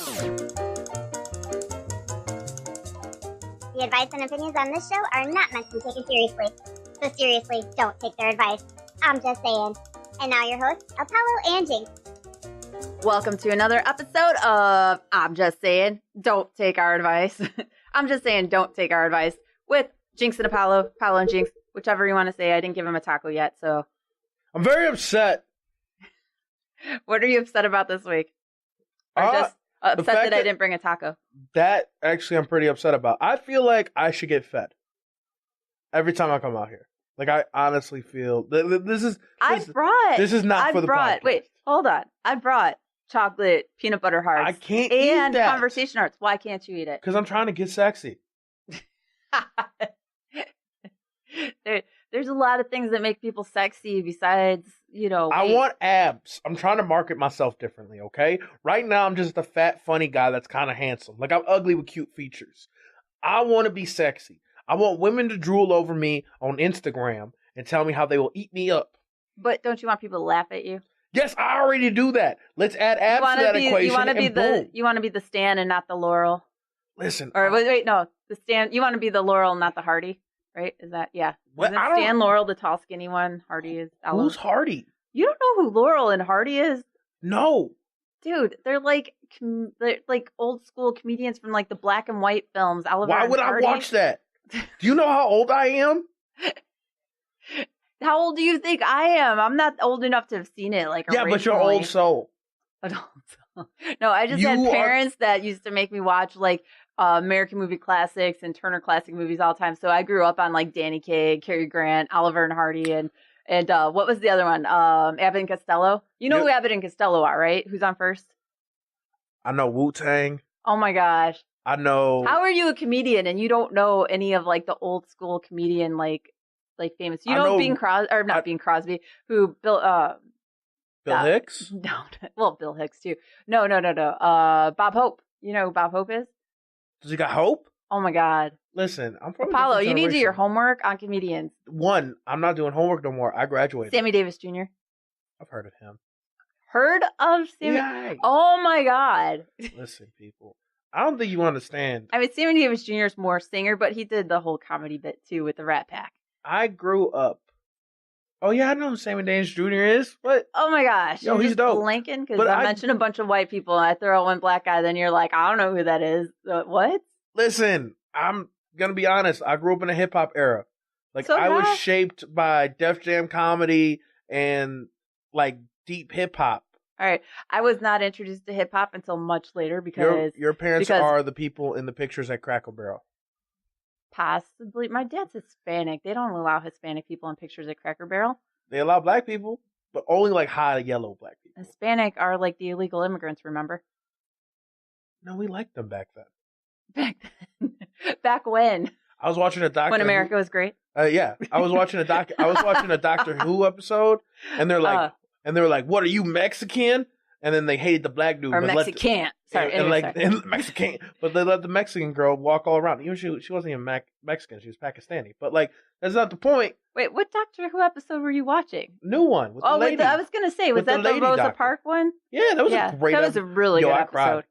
The advice and opinions on this show are not meant to be taken seriously. So seriously, don't take their advice. I'm just saying. And now your hosts, Apollo and Jinx. Welcome to another episode of I'm Just Saying, Don't Take Our Advice. I'm just saying, don't take our advice with Jinx and Apollo and Jinx, whichever you want to say. I didn't give him a taco yet, so. I'm very upset. What are you upset about this week? Or just upset that I didn't bring a taco? That actually I'm pretty upset about. I feel like I should get fed every time I come out here. Like, I honestly feel this is not for the podcast. Wait, hold on. I brought chocolate peanut butter hearts. I can't eat that. And conversation hearts. Why can't you eat it? Because I'm trying to get sexy. There's a lot of things that make people sexy besides, weight. I want abs. I'm trying to market myself differently, okay? Right now, I'm just a fat, funny guy that's kind of handsome. Like, I'm ugly with cute features. I want to be sexy. I want women to drool over me on Instagram and tell me how they will eat me up. But don't you want people to laugh at you? Yes, I already do that. Let's add abs to that equation. You want to be the Stan and not the Laurel. Listen. Or wait, no, the Stan. You want to be the Laurel, not the Hardy, right? Is that Isn't Stan Laurel the tall, skinny one? Hardy is. Who's Hardy? You don't know who Laurel and Hardy is? No. Dude, they're like old school comedians from like the black and white films. Oliver Why would Hardy. I watch that? Do you know how old I am? How old do you think I am? I'm not old enough to have seen it. But you're old soul. No, I just had parents that used to make me watch American movie classics and Turner Classic Movies all the time. So I grew up on like Danny Kaye, Cary Grant, Oliver and Hardy, and what was the other one? Abbott and Costello. You know who Abbott and Costello are, right? Who's on first? I know Wu-Tang. Oh my gosh. I know. How are you a comedian and you don't know any of like the old school comedian like famous? You know Bing Crosby or not Bing Crosby? Who Bill Hicks? No, well Bill Hicks too. No. Bob Hope. You know who Bob Hope is? Does he got hope? Oh my God. Listen, I'm from Apollo. You need to do your homework on comedians. One, I'm not doing homework no more. I graduated. Sammy Davis Jr. I've heard of him. Heard of Sammy? Yeah. Oh my God. Listen, people. I don't think you understand. I mean, Sammy Davis Jr. is more singer, but he did the whole comedy bit too with the Rat Pack. I grew up. Oh yeah, I know who Sammy Davis Jr. is. What? Oh my gosh. Yo, he's dope. Blanking because I mentioned a bunch of white people and I throw out one black guy, then you're like, I don't know who that is. What? Listen, I'm gonna be honest. I grew up in a hip hop era. I was shaped by Def Jam comedy and like deep hip hop. All right. I was not introduced to hip hop until much later because your parents are the people in the pictures at Cracker Barrel. Possibly. My dad's Hispanic. They don't allow Hispanic people in pictures at Cracker Barrel. They allow black people, but only like high yellow black people. Hispanic are like the illegal immigrants, remember? No, we liked them back then. Back then. Back when? I was watching a Doctor When America was great? Yeah. I was watching a Doctor Who episode and they're like what are you, Mexican? And then they hated the black dude. Or Mexican. And Mexican. But they let the Mexican girl walk all around. Even she wasn't even Mexican. She was Pakistani. But that's not the point. Wait, what Doctor Who episode were you watching? New one. With the lady. I was going to say, was that the Rosa Park one? Yeah, that was a great episode. That was a really good episode. Cried.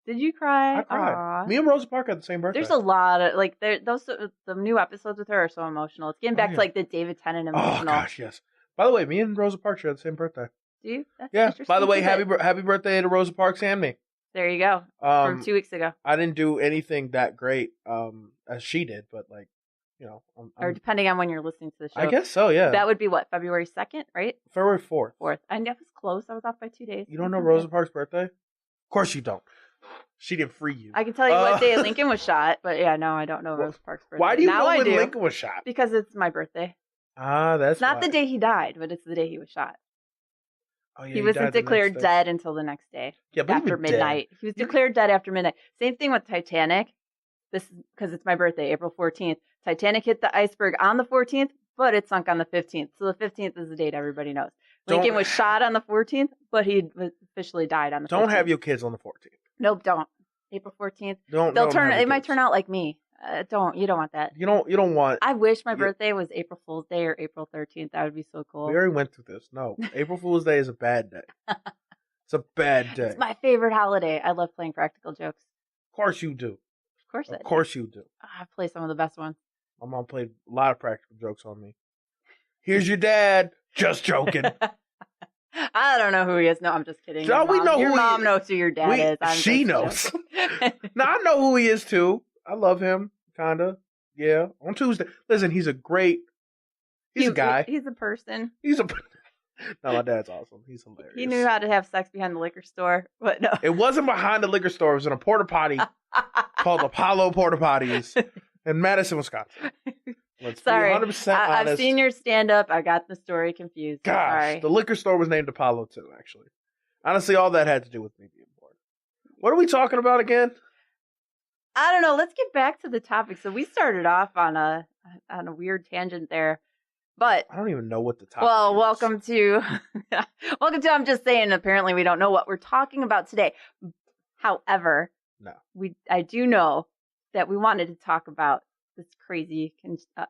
Did you cry? I cried. Aww. Me and Rosa Parks had the same birthday. There's a lot of the new episodes with her are so emotional. It's getting back to like the David Tennant emotional. Oh gosh, yes. By the way, me and Rosa Parks share the same birthday. Do you? That's interesting. By the way, happy birthday to Rosa Parks and me. There you go. From 2 weeks ago. I didn't do anything that great as she did, but or depending on when you're listening to the show. I guess so. Yeah. That would be what, February 2nd, right? February 4th. 4th. I was close. I was off by 2 days. You don't know Rosa Parks' birthday? Of course you don't. She didn't free you. I can tell you what day Lincoln was shot, but yeah, no, I don't know Rosa Parks' birthday. Why do you know when Lincoln was shot? Because it's my birthday. That's it's not the day he died, but it's the day he was shot. Oh, yeah, he wasn't declared dead until the next day. Yeah, but after midnight. He was declared dead after midnight. Same thing with Titanic. This is because it's my birthday, April 14th. Titanic hit the iceberg on the 14th, but it sunk on the 15th. So the 15th is the date everybody knows. Lincoln was shot on the 14th, but he officially died on the 15th. Don't have your kids on the 14th. Nope, don't. April 14th. They might turn out like me. You don't want that. You don't want. I wish my birthday was April Fool's Day or April 13th. That would be so cool. We already went through this. No, April Fool's Day is a bad day. It's a bad day. It's my favorite holiday. I love playing practical jokes. Of course you do. Of course I do. Of course you do. I play some of the best ones. My mom played a lot of practical jokes on me. Here's your dad. Just joking. I don't know who he is. No, I'm just kidding. No, we know your who mom knows who your dad is. She knows. No, I know who he is too. I love him, kinda. Yeah. On Tuesday. Listen, he's a guy. He's a person. No, my dad's awesome. He's hilarious. He knew how to have sex behind the liquor store, but no. It wasn't behind the liquor store. It was in a porta potty called Apollo Porta Potties in Madison, Wisconsin. Let's Sorry. be 100% honest. I've seen your stand-up. I got the story confused. Gosh, Sorry. the liquor store was named Apollo too, actually. Honestly, all that had to do with me being bored. What are we talking about again? I don't know. Let's get back to the topic. So we started off on a weird tangent there, but I don't even know what the topic is. well, welcome to I'm just saying. Apparently, we don't know what we're talking about today. However, no, I do know that we wanted to talk about this crazy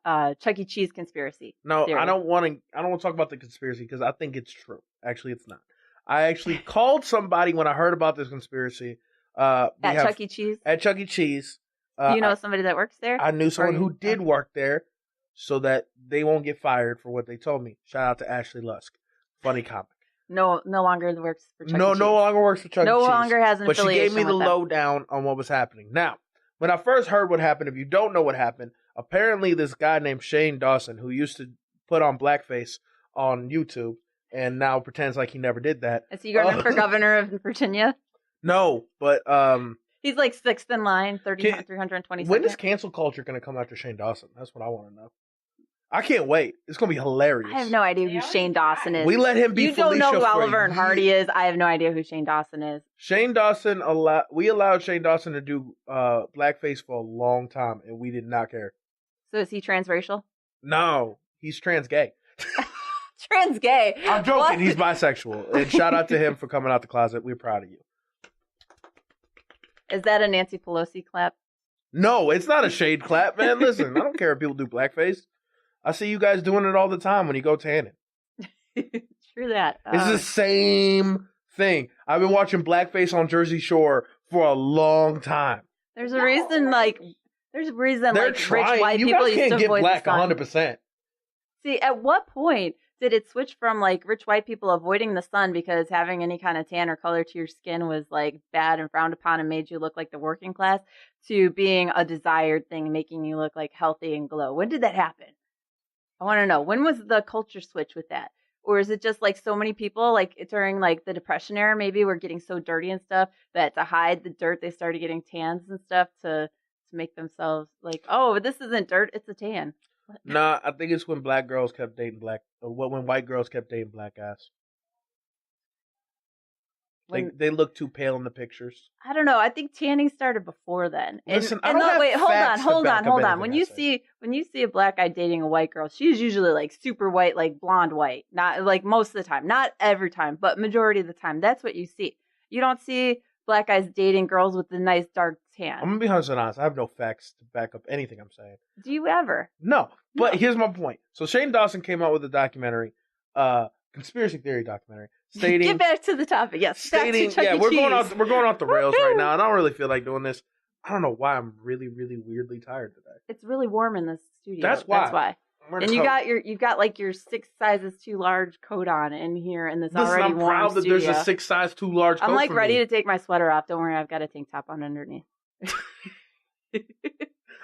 Chuck E. Cheese conspiracy. No, theory. I don't want to talk about the conspiracy because I think it's true. Actually, it's not. I actually called somebody when I heard about this conspiracy. Chuck E. Cheese? At Chuck E. Cheese. You know somebody that works there? I knew someone who did work there so that they won't get fired for what they told me. Shout out to Ashley Lusk. Funny comic. No longer works for Chuck E. Cheese. No longer works for Chuck E. Cheese. No longer has an affiliation. But she gave me the with them. lowdown on what was happening. Now, when I first heard what happened, if you don't know what happened, apparently this guy named Shane Dawson, who used to put on blackface on YouTube and now pretends like he never did that. Is he running for governor of Virginia? No, but he's like sixth in line, 320. When is cancel culture going to come after Shane Dawson? That's what I want to know. I can't wait. It's going to be hilarious. I have no idea who Shane Dawson is. We let him be You Felicia don't know who for Oliver and Hardy is. I have no idea who Shane Dawson is. Shane Dawson, we allowed Shane Dawson to do blackface for a long time, and we did not care. So is he transracial? No, he's trans gay. Trans gay? I'm joking. What? He's bisexual. And shout out to him for coming out the closet. We're proud of you. Is that a Nancy Pelosi clap? No, it's not a shade clap, man. Listen, I don't care if people do blackface. I see you guys doing it all the time when you go tanning. True that. It's the same thing. I've been watching blackface on Jersey Shore for a long time. There's a reason, rich white you people guys used can't to get avoid black the sun. 100%. See, at what point did it switch from rich white people avoiding the sun because having any kind of tan or color to your skin was bad and frowned upon and made you look like the working class to being a desired thing, making you look healthy and glow? When did that happen? I want to know. When was the culture switch with that? Or is it just so many people during the Depression era maybe were getting so dirty and stuff that to hide the dirt they started getting tans and stuff to make themselves oh, this isn't dirt, it's a tan. Nah, I think it's when black girls kept dating when white girls kept dating black guys. They look too pale in the pictures. I don't know. I think tanning started before then. Listen, Hold on. When you see a black guy dating a white girl, she's usually super white, blonde white. Not most of the time, not every time, but majority of the time. That's what you see. You don't see black guys dating girls with a nice dark tan. I'm gonna be 100% honest. I have no facts to back up anything I'm saying. Do you ever? No. But here's my point. So Shane Dawson came out with a documentary, conspiracy theory documentary, stating. Get back to the topic. Yes. Stating, we're going off the rails right now, and I don't really feel like doing this. I don't know why I'm really, really weirdly tired today. It's really warm in this studio. That's why. And you got your 6 sizes too large coat on in here in this already warm I'm proud that studio. there's a 6 size too large coat. I'm ready to take my sweater off. Don't worry, I've got a tank top on underneath.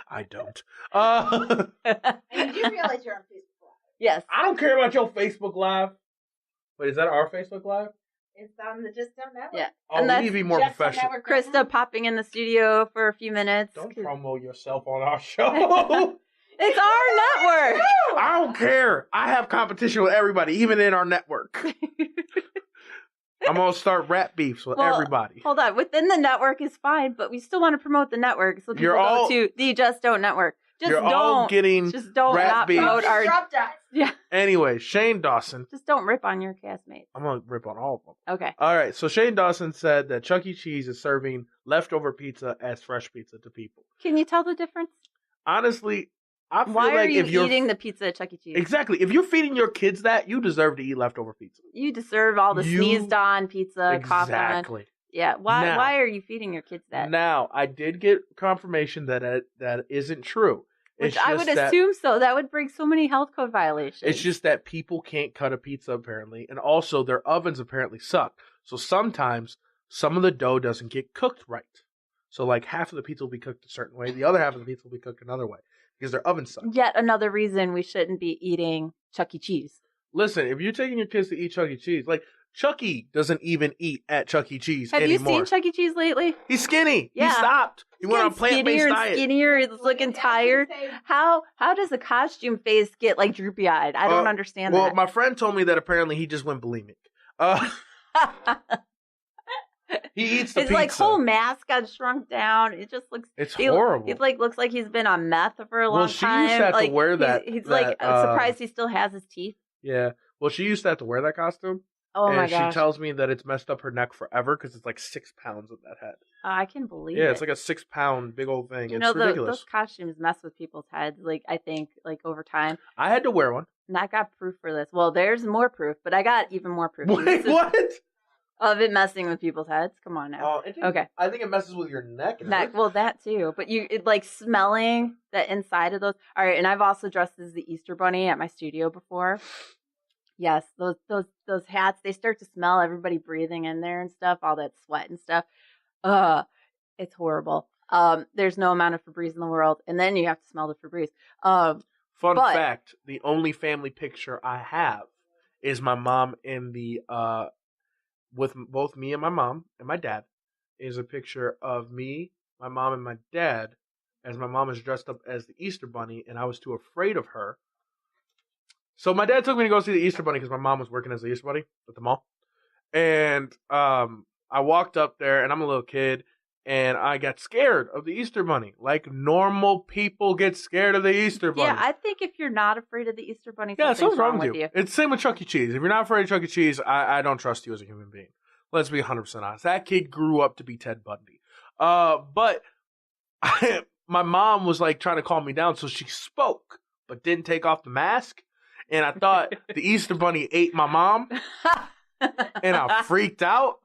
I don't. And you realize you're on Facebook Live? Yes. I don't care about your Facebook Live. Wait, is that our Facebook Live? It's on the Just Don't Network. Yeah. Oh, and we need to be more professional. Krista popping in the studio for a few minutes. Don't promote yourself on our show. It's our network. I don't care. I have competition with everybody, even in our network. I'm going to start rap beefs with everybody. Hold on. Within the network is fine, but we still want to promote the network. So people go to the Just Don't Network. All getting rap beefs. Promote our... Yeah. Anyway, Shane Dawson. Just don't rip on your castmates. I'm going to rip on all of them. Okay. All right. So Shane Dawson said that Chuck E. Cheese is serving leftover pizza as fresh pizza to people. Can you tell the difference? Honestly, I feel Why like are you if you're eating the pizza at Chuck E. Cheese? exactly, if you're feeding your kids that, you deserve to eat leftover pizza. You deserve all the sneezed on pizza, coughed on. Exactly. Yeah. Why? Now- why are you feeding your kids that? Now, I did get confirmation that that isn't true. Which It's I would just that- assume so. That would bring so many health code violations. It's just that people can't cut a pizza apparently, and also their ovens apparently suck. So sometimes some of the dough doesn't get cooked right. So like half of the pizza will be cooked a certain way, the other half of the pizza will be cooked another way because their ovens suck. Yet another reason we shouldn't be eating Chuck E. Cheese. Listen, if you're taking your kids to eat Chuck E. Cheese, like Chucky doesn't even eat at Chuck E. Cheese Have anymore. you seen Chuck E. Cheese lately? He's skinny. Yeah. He stopped. He went on a plant-based diet. Skinnier. He's looking tired. How does a costume face get like droopy eyed? I don't understand well, that. my friend told me that apparently he just went bulimic. He eats the His pizza. like whole mask got shrunk down. It just looks. It's he horrible. looks like he's been on meth for a long Well, she time. used to have like, to wear that. He's that, like surprised he still has his teeth. Yeah. Well, she used to have to wear that costume. Oh and my gosh! she tells me that it's messed up her neck forever because it's like 6 pounds of that head. I can believe. Yeah, it. it's like a 6 pound big old thing. You It's know, ridiculous. those costumes mess with people's heads. Like I think, like over time. I had to wear one. And I got proof for this. Well, there's more proof, but I got even more proof. Wait, what? Of it messing with people's heads. Come on now. Okay. I think it messes with your neck. And Neck, well, that too. But like smelling the inside of those. All right, and I've also dressed as the Easter Bunny at my studio before. Yes, those hats, they start to smell. Everybody breathing in there and stuff, all that sweat and stuff. It's horrible. There's no amount of Febreze in the world, and then you have to smell the Febreze. Fun fact: the only family picture I have is my mom in the with both me and my mom and my dad. Is a picture of me, my mom, and my dad, as my mom is dressed up as the Easter Bunny, and I was too afraid of her. So my dad took me to go see the Easter Bunny because my mom was working as the Easter Bunny at the mall. And I walked up there, and I'm a little kid, and I got scared of the Easter Bunny. Like normal people get scared of the Easter Bunny. Yeah, I think if you're not afraid of the Easter Bunny, something's wrong with you. It's the same with Chuck E. Cheese. If you're not afraid of Chuck E. Cheese, I don't trust you as a human being. Let's be 100% honest. That kid grew up to be Ted Bundy. But my mom was like trying to calm me down, so she spoke, but didn't take off the mask. And I thought the Easter Bunny ate my mom, and I freaked out.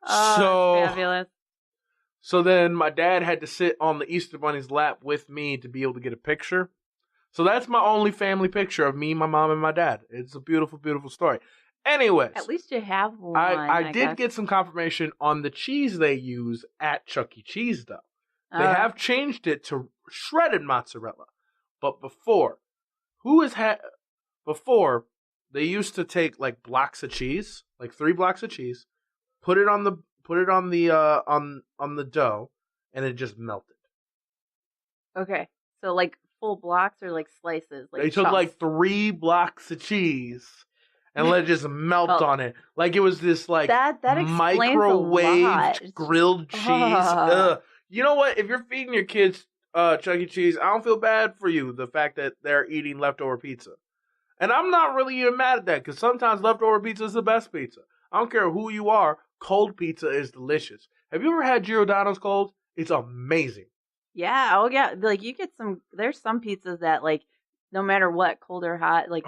Oh, fabulous. So then my dad had to sit on the Easter Bunny's lap with me to be able to get a picture. So that's my only family picture of me, my mom, and my dad. It's a beautiful, beautiful story. Anyways. At least you have one. I did get some confirmation on the cheese they use at Chuck E. Cheese, though. They have changed it to shredded mozzarella. But before they used to take like blocks of cheese, like 3 blocks of cheese, put it on the dough, and it just melted. Okay, so like full blocks or like slices? Like they took chunks? like 3 blocks of cheese and let it just melt on it, like it was this like that microwaved grilled cheese. You know what? If you're feeding your kids Chuck E. Cheese, I don't feel bad for you, the fact that they're eating leftover pizza. And I'm not really even mad at that, because sometimes leftover pizza is the best pizza. I don't care who you are, cold pizza is delicious. Have you ever had Giordano's cold? It's amazing. Yeah, oh yeah. Like you get there's some pizzas that like, no matter what, cold or hot, like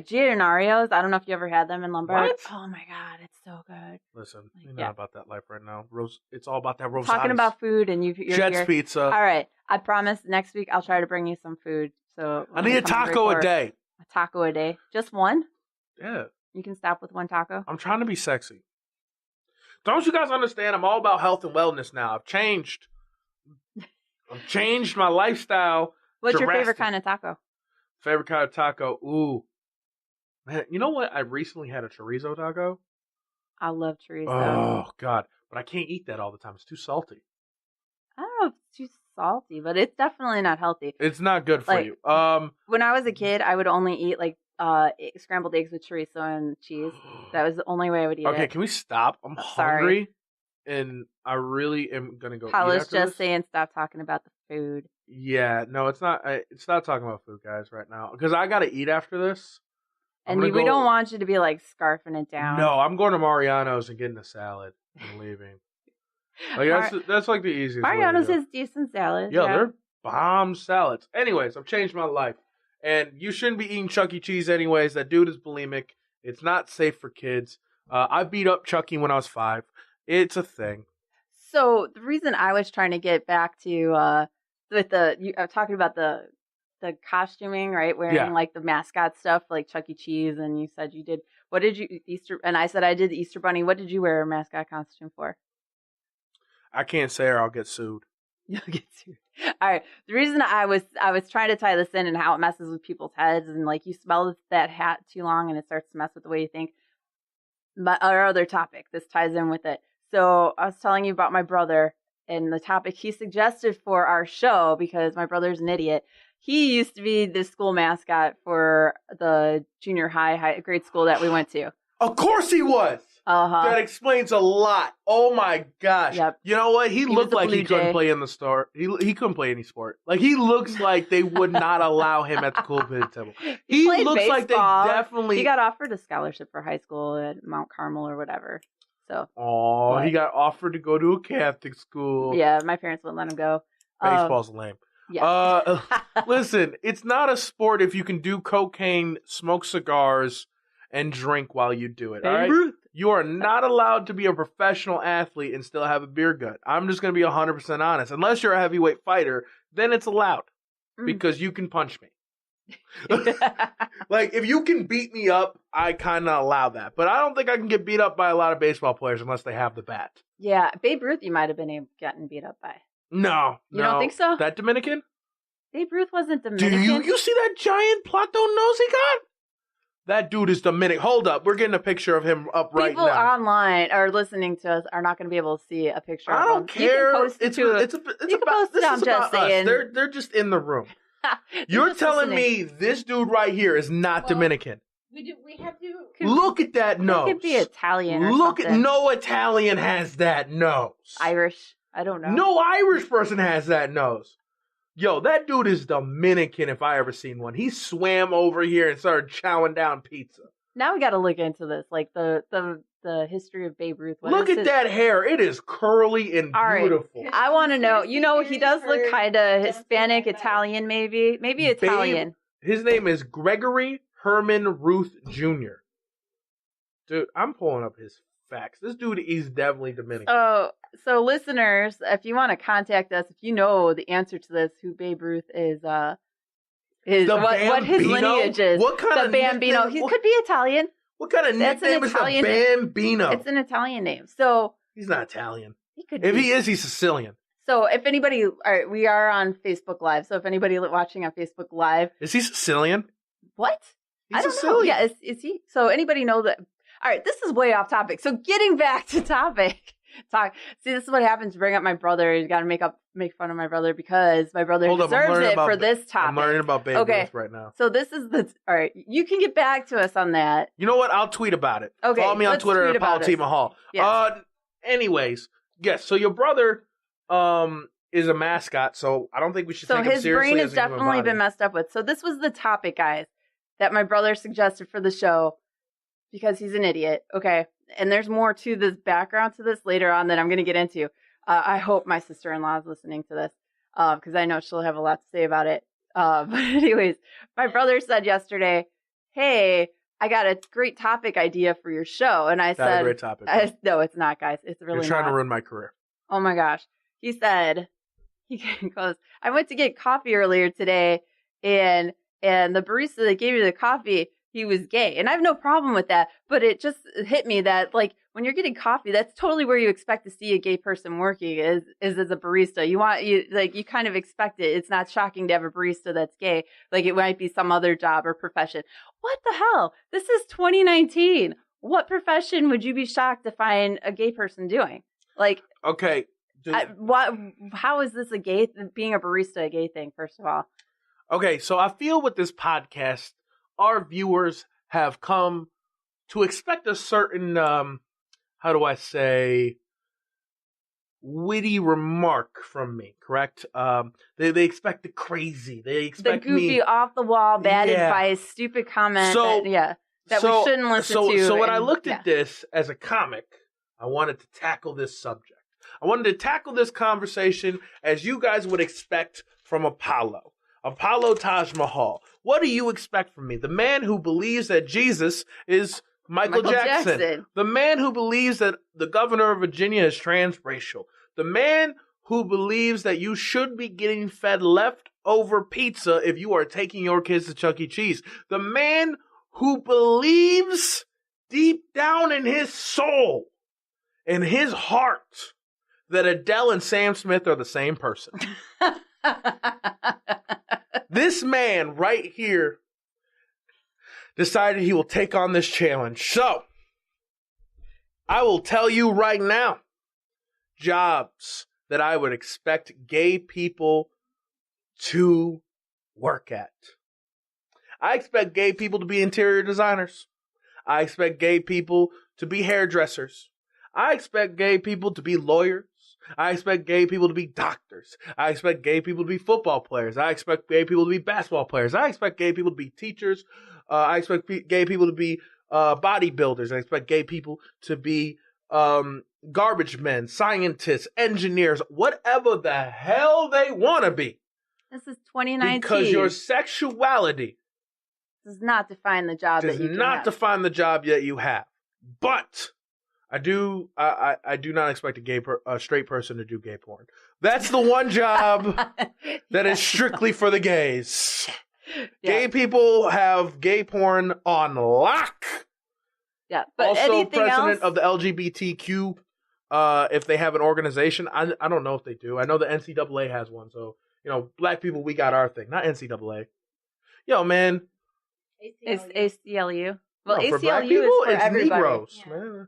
Giordano's. I don't know if you ever had them in Lombard. What? Oh my God, it's so good. Listen, you're not about that life right now. It's all about that rosadas. Talking about food and you're Jet's here. Pizza. All right, I promise next week I'll try to bring you some food. So I need a taco a day. A taco a day, just one? Yeah. You can stop with one taco. I'm trying to be sexy. Don't you guys understand? I'm all about health and wellness now. I've changed my lifestyle. What's your favorite kind of taco? Favorite kind of taco? Ooh. Man, you know what? I recently had a chorizo taco. I love chorizo. Oh, God. But I can't eat that all the time. It's too salty. I don't know if it's too salty, but it's definitely not healthy. It's not good for you. When I was a kid, I would only eat like scrambled eggs with chorizo and cheese. That was the only way I would eat it. Okay, can we stop? I'm hungry, and I really am gonna go. Paula's eat after this. saying stop talking about the food. Yeah, no, it's not. It's not talking about food, guys, right now, because I gotta eat after this. And we don't want you to be like scarfing it down. No, I'm going to Mariano's and getting a salad and leaving. Like that's like the easiest. Mariano's has decent salads. Yeah, Bomb salads. Anyways, I've changed my life. And you shouldn't be eating Chuck E. Cheese anyways. That dude is bulimic. It's not safe for kids. I beat up Chucky when I was 5. It's a thing. So the reason I was trying to get back to talking about the costuming, right? Wearing like the mascot stuff, like Chuck E. Cheese, and you said you did. What did you Easter? And I said I did the Easter Bunny. What did you wear a mascot costume for? I can't say or I'll get sued. You'll get sued. All right. The reason I was trying to tie this in and how it messes with people's heads, and like you smell that hat too long and it starts to mess with the way you think. But our other topic, this ties in with it. So I was telling you about my brother and the topic he suggested for our show, because my brother's an idiot. He used to be the school mascot for the junior high grade school that we went to. Of course he was. Uh-huh. That explains a lot. Oh my gosh. Yep. You know what? He looked like he couldn't play in the store. He couldn't play any sport. Like, he looks like they would not allow him at the cool kid table. He looks baseball. like they definitely... He got offered a scholarship for high school at Mount Carmel or whatever. So. Oh, he got offered to go to a Catholic school. Yeah, my parents wouldn't let him go. Baseball's lame. Yeah. Listen, it's not a sport if you can do cocaine, smoke cigars, and drink while you do it. All right? You are not allowed to be a professional athlete and still have a beer gut. I'm just going to be 100% honest. Unless you're a heavyweight fighter, then it's allowed because you can punch me. Like, if you can beat me up, I kind of allow that. But I don't think I can get beat up by a lot of baseball players unless they have the bat. Yeah, Babe Ruth, you might have been getting beat up by. No. You don't think so? That Dominican? Babe Ruth wasn't Dominican. Do you see that giant Plato nose he got? That dude is Dominican. Hold up. We're getting a picture of him up right now. People online or listening to us are not going to be able to see a picture of him. I don't care. You can post it. I'm just saying. They're just in the room. You're telling me this dude right here is not Dominican. We have to look at that nose. It could be Italian or something. No Italian has that nose. Irish. I don't know. No Irish person has that nose. Yo, that dude is Dominican if I ever seen one. He swam over here and started chowing down pizza. Now we got to look into this, like the history of Babe Ruth. Look at that hair. It is curly and beautiful. Right. I want to know. You know, he does look kind of Hispanic, Italian, maybe Italian. His name is Gregory Herman Ruth Jr. Dude, I'm pulling up his facts. This dude is definitely Dominican. Oh, so listeners, if you want to contact us, if you know the answer to this, who Babe Ruth is, what his lineage is. What kind of Bambino? He could be Italian. What kind of nickname is the Bambino? It's an Italian name. So he's not Italian. He could. If he is, he's Sicilian. So if anybody, all right, we are on Facebook Live. So if anybody watching on Facebook Live, is he Sicilian? What? He's I don't Sicilian. know. Yeah, is he? So anybody know that? All right, this is way off topic. So getting back to topic. See, this is what happens. Bring up my brother. You got to make fun of my brother because my brother deserves it for this topic. I'm learning about Babe Ruth right now. So this is all right. You can get back to us on that. You know what? I'll tweet about it. Okay, follow me on Twitter at Apollo Hall. Yes. Anyways, yes. So your brother is a mascot, so I don't think we should take him seriously. So his brain has definitely been messed up with. So this was the topic, guys, that my brother suggested for the show because he's an idiot. Okay. And there's more to this background to this later on that I'm going to get into. I hope my sister-in-law is listening to this because I know she'll have a lot to say about it. But anyways, my brother said yesterday, hey, I got a great topic idea for your show. And I said, a great topic. No, it's not, guys. It's really not. You're trying to ruin my career. Oh, my gosh. He said, he goes, I went to get coffee earlier today and the barista that gave me the coffee, he was gay. And I have no problem with that. But it just hit me that, like, when you're getting coffee, that's totally where you expect to see a gay person working is as a barista. You kind of expect it. It's not shocking to have a barista that's gay. Like, it might be some other job or profession. What the hell? This is 2019. What profession would you be shocked to find a gay person doing? Like, okay. How is this being a barista a gay thing, first of all? Okay, so I feel with this podcast, our viewers have come to expect a certain, witty remark from me, correct? They expect the crazy. They expect the goofy, off the wall, bad advice, stupid comment. We shouldn't listen to. So when I looked at this as a comic, I wanted to tackle this subject. I wanted to tackle this conversation as you guys would expect from Apollo. Apollo Taj Mahal. What do you expect from me? The man who believes that Jesus is Michael Jackson. The man who believes that the governor of Virginia is transracial. The man who believes that you should be getting fed leftover pizza if you are taking your kids to Chuck E. Cheese. The man who believes deep down in his soul, in his heart, that Adele and Sam Smith are the same person. This man right here decided he will take on this challenge. So, I will tell you right now, jobs that I would expect gay people to work at. I expect gay people to be interior designers. I expect gay people to be hairdressers. I expect gay people to be lawyers. I expect gay people to be doctors. I expect gay people to be football players. I expect gay people to be basketball players. I expect gay people to be teachers. I expect gay people to be bodybuilders. I expect gay people to be garbage men, scientists, engineers, whatever the hell they want to be. This is 2019. Because your sexuality does not define the job that you does not define the job that you have. But I do not expect a straight person to do gay porn. That's the one job that is strictly for the gays. Yeah. Gay people have gay porn on lock. Yeah, but also president of the LGBTQ. If they have an organization, I don't know if they do. I know the NCAA has one. So black people, we got our thing. Not NCAA. Yo, man. It's ACLU. Well, no, ACLU for black people, is for it's everybody. Negroes, man.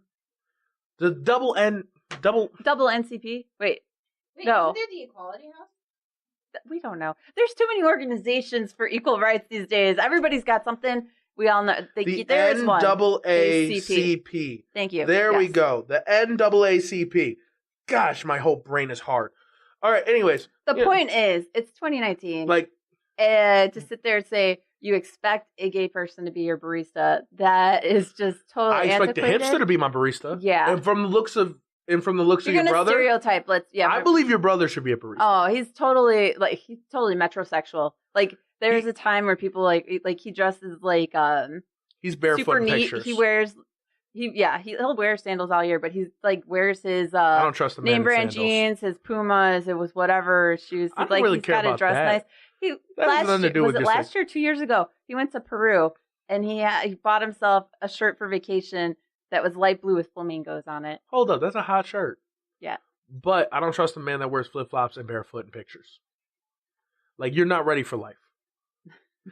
The double NCP. Wait, no. Isn't there the Equality House? We don't know. There's too many organizations for equal rights these days. Everybody's got something. We all know. There is one. NAACP. Thank you. There we go. The NAACP. Gosh, my whole brain is hard. All right. Anyways, the point is, it's 2019. Like, to sit there and say you expect a gay person to be your barista, that is just totally. I expect antiquated. the hipster to be my barista. Yeah. And from the looks of your brother, stereotype. I believe your brother should be a barista. Oh, he's totally metrosexual. Like there's a time where people like he dresses like he's barefoot super in neat. pictures. He'll wear sandals all year, but he's like wears his I don't trust the name brand sandals. jeans, his Pumas, it was whatever shoes. I don't really he's care got to about dress that. nice. That has nothing to do with last year, 2 years ago? He went to Peru and he bought himself a shirt for vacation that was light blue with flamingos on it. Hold up, that's a hot shirt. Yeah. But I don't trust a man that wears flip-flops and barefoot in pictures. Like, you're not ready for life.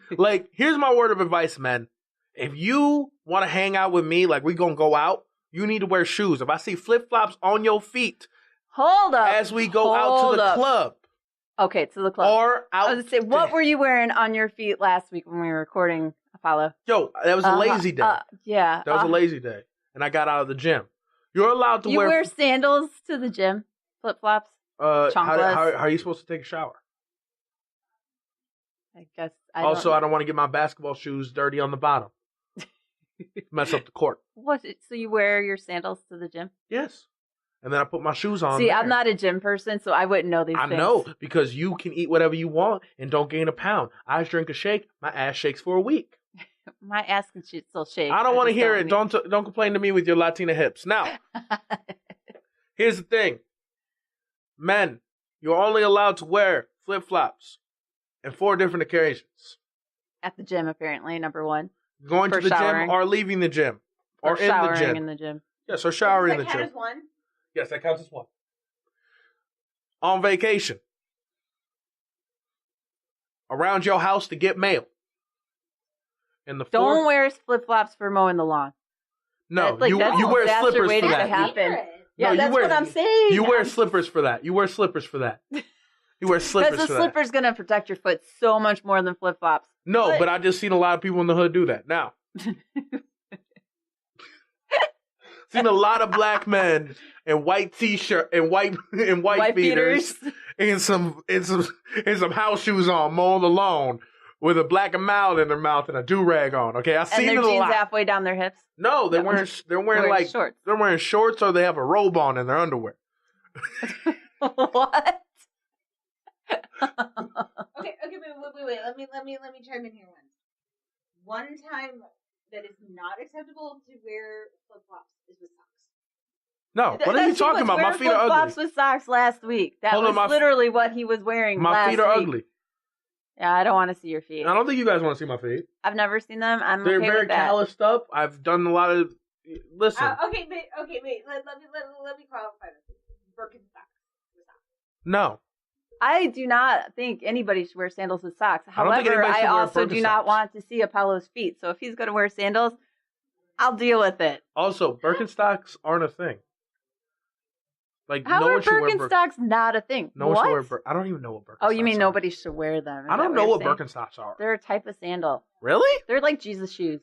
Like, here's my word of advice, man. If you want to hang out with me, like we gonna go out, you need to wear shoes. If I see flip-flops on your feet, hold up, as we go out to the club. Okay, to the club. Or out. I was gonna say, what were you wearing on your feet last week when we were recording Apollo? Yo, that was a lazy day. Yeah. That was a lazy day. And I got out of the gym. You're allowed to wear... You wear sandals to the gym? Flip-flops? How are you supposed to take a shower? I guess I don't want to get my basketball shoes dirty on the bottom. Mess up the court. What? So you wear your sandals to the gym? Yes. And then I put my shoes on. See, there. I'm not a gym person, so I wouldn't know these things. I know, because you can eat whatever you want and don't gain a pound. I drink a shake, my ass shakes for a week. My ass can still shake. I don't want to hear it. Don't complain to me with your Latina hips. Now, here's the thing. Men, you're only allowed to wear flip-flops in 4 different occasions. At the gym, apparently, number 1. Going to the gym or leaving the gym. Or in the gym. In the gym. Yes, or showering in the Does that gym. count as one? Yes, that counts as 1. On vacation. Around your house to get mail. Don't wear flip-flops for mowing the lawn. No, you wear slippers for that. Yeah, that's what I'm saying. You wear slippers for that. You wear slippers for that. You wear slippers for that. Because the slipper's going to protect your foot so much more than flip-flops. No, but I just seen a lot of people in the hood do that. Now, seen a lot of black men in white t-shirt and white beaters and some house shoes on, mowing the lawn with a black and mild in their mouth and a do-rag on. Okay, I seen it a lot. And their jeans halfway down their hips. No, they're wearing like shorts. They're wearing shorts or they have a robe on in their underwear. What? let me chime in here once. One time that is not acceptable to wear flip-flops is with socks. No, what are you talking about? My feet are ugly. Flip-flops with socks last week. That was literally what he was wearing last week. My feet are ugly. Yeah, I don't want to see your feet. I don't think you guys want to see my feet. I've never seen them. They're okay very with that. calloused up. I've done a lot of... Listen. Okay, wait. Let me qualify this. Birkenstocks. No. I do not think anybody should wear sandals with socks. However, I also do not want to see Apollo's feet. So if he's going to wear sandals, I'll deal with it. Also, Birkenstocks aren't a thing. Like, how are Birkenstocks not a thing? No one should wear I don't even know what Birkenstocks are. Oh, you mean nobody should wear them? I don't know what Birkenstocks are. They're a type of sandal. Really? They're like Jesus shoes.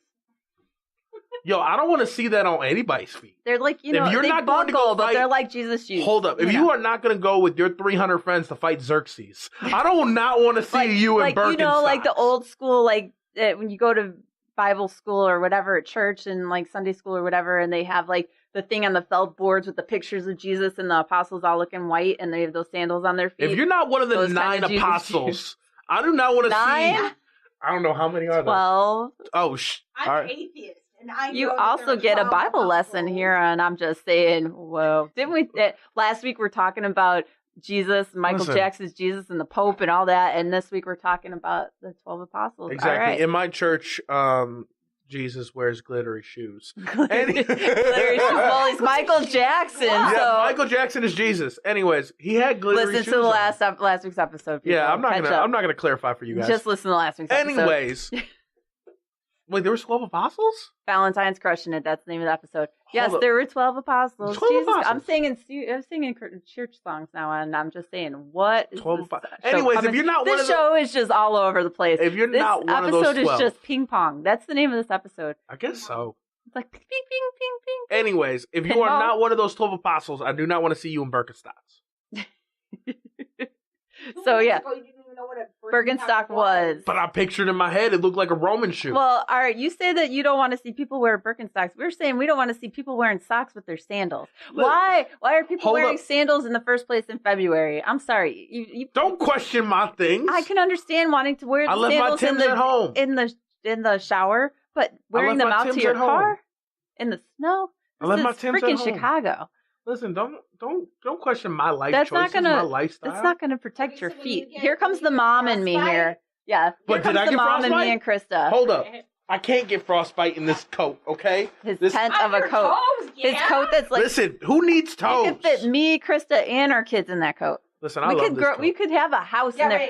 Yo, I don't want to see that on anybody's feet. They're like, you know, if you're they not buckle, going to go but fight, they're like Jesus shoes. Hold up. If you are not going to go with your 300 friends to fight Xerxes, I don't not want to see you in Birkenstocks. You know, like the old school, like when you go to Bible school or whatever at church and like Sunday school or whatever, and they have like the thing on the felt boards with the pictures of Jesus and the apostles all looking white, and they have those sandals on their feet. If you're not one of the 9 apostles, I do not want to see. I don't know how many are there. 12. Oh, I'm atheist. And I you also get a Bible lesson here, and I'm just saying, whoa. Didn't we, last week we're talking about Jesus, Michael Jackson's Jesus and the Pope and all that, and this week we're talking about the 12 apostles. Exactly. Right. In my church, Jesus wears glittery shoes. Glittery shoes. Well, he's Michael Jackson. Yeah, so. Michael Jackson is Jesus. Anyways, he had glittery shoes. Listen to the last week's episode. People. Yeah, I'm not gonna clarify for you guys. Just listen to last week's episode. Anyways. Wait, there were 12 apostles? Valentine's Crushing It. That's the name of the episode. Yes, there were 12 apostles. 12 Jesus, apostles. I'm singing church songs now, and I'm just saying, what is 12 this Anyways, if you're not one of this show is just all over the place. If you're not one of those 12. This episode is just ping pong. That's the name of this episode. I guess so. It's like ping, ping, ping, ping. Anyways, if you are not one of those 12 apostles, I do not want to see you in Birkenstocks. So, yeah. Birkenstock was. But I pictured in my head, it looked like a Roman shoe. Well, all right, you say that you don't want to see people wear Birkenstocks. We're saying we don't want to see people wearing socks with their sandals. Why? Why are people wearing sandals in the first place in February? I'm sorry. You don't question my things. I can understand wanting to wear the sandals in the shower, but wearing them out to your car in the snow. I left my Timbs at home. Freaking Chicago. Listen, don't question my life choices, my lifestyle. That's not going to protect your feet. Here comes the mom in me here. Yeah. But did I get frostbite? Mom and me and Krista. Hold up. I can't get frostbite in this coat, okay? His tent of a coat. His coat that's like... Listen, who needs toes? You could fit me, Krista, and our kids in that coat. Listen, I love this coat. We could have a house in there.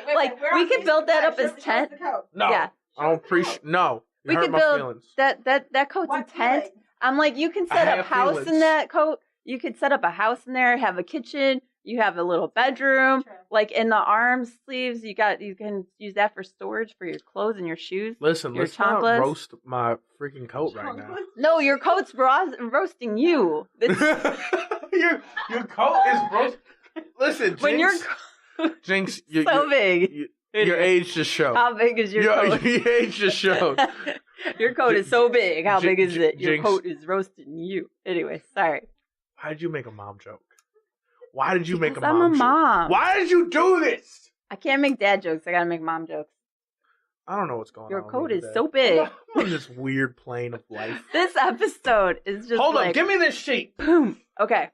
We could build that up as tent. No. Yeah. I don't appreciate... No. We could build... That coat's a tent. I'm like, you can set up house in that coat. You could set up a house in there, have a kitchen, you have a little bedroom, like in the arm sleeves, you can use that for storage for your clothes and your shoes. Listen, let's not roast my freaking coat right now. No, your coat's roasting you. your coat is roasting. Listen, Jinx, Jinx, you're so big. Your age just showed. How big is your coat? Your age just showed. Your coat is so big. How big is it? Your coat is roasting you. Anyway, sorry. Why did you make a mom joke? Why did you make a mom joke? I'm a mom. Why did you do this? I can't make dad jokes. I gotta make mom jokes. I don't know what's going on. Your coat is so big. I'm on this weird plane of life. This episode is just Hold up. Give me this sheet. Boom. Okay.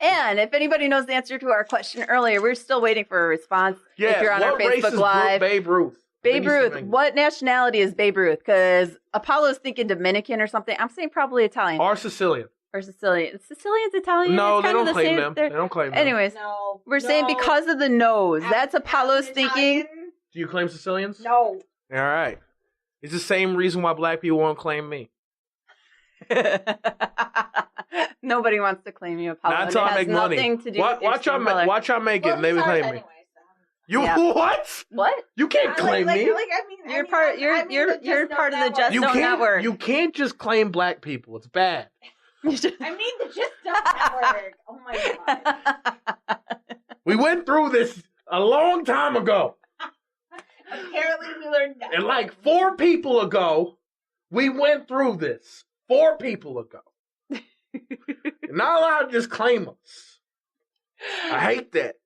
And if anybody knows the answer to our question earlier, we're still waiting for a response. Yeah, if you're on our Facebook Live. Babe Ruth. Babe Ruth. What nationality is Babe Ruth? Because Apollo's thinking Dominican or something. I'm saying probably Italian. Or Sicilian. Or Sicilian. Sicilian's Italian? No, they don't claim them. They don't claim them. Anyways, we're saying because of the nose. That's Apollo's thinking. Do you claim Sicilians? No. All right. It's the same reason why black people won't claim me. Nobody wants to claim you, Apollo. Not until I make money. Watch y'all make it, and they will claim me. You what? What? You can't claim me. You're part of the Just Don't Network. You can't just claim black people. It's bad. I mean the Just Don't Network. Oh my god. We went through this a long time ago. Apparently we learned that. And like 4 people ago, we went through this. 4 people ago. You're not allowed to just claim us. I hate that.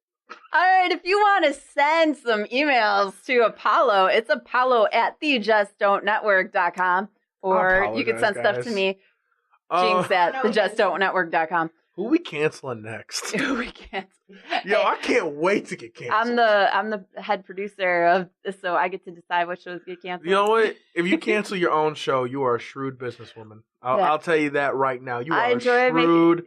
All right, if you want to send some emails to Apollo, it's apollo@thejustdon'tnetwork.com. Or you can send stuff to me, Jinx at thejustdon'tnetwork.com. Who we canceling next? Who we cancel? Yo, I can't wait to get canceled. I'm the head producer of this, so I get to decide what shows get canceled. You know what? If you cancel your own show, you are a shrewd businesswoman. I'll tell you that right now. You are a shrewd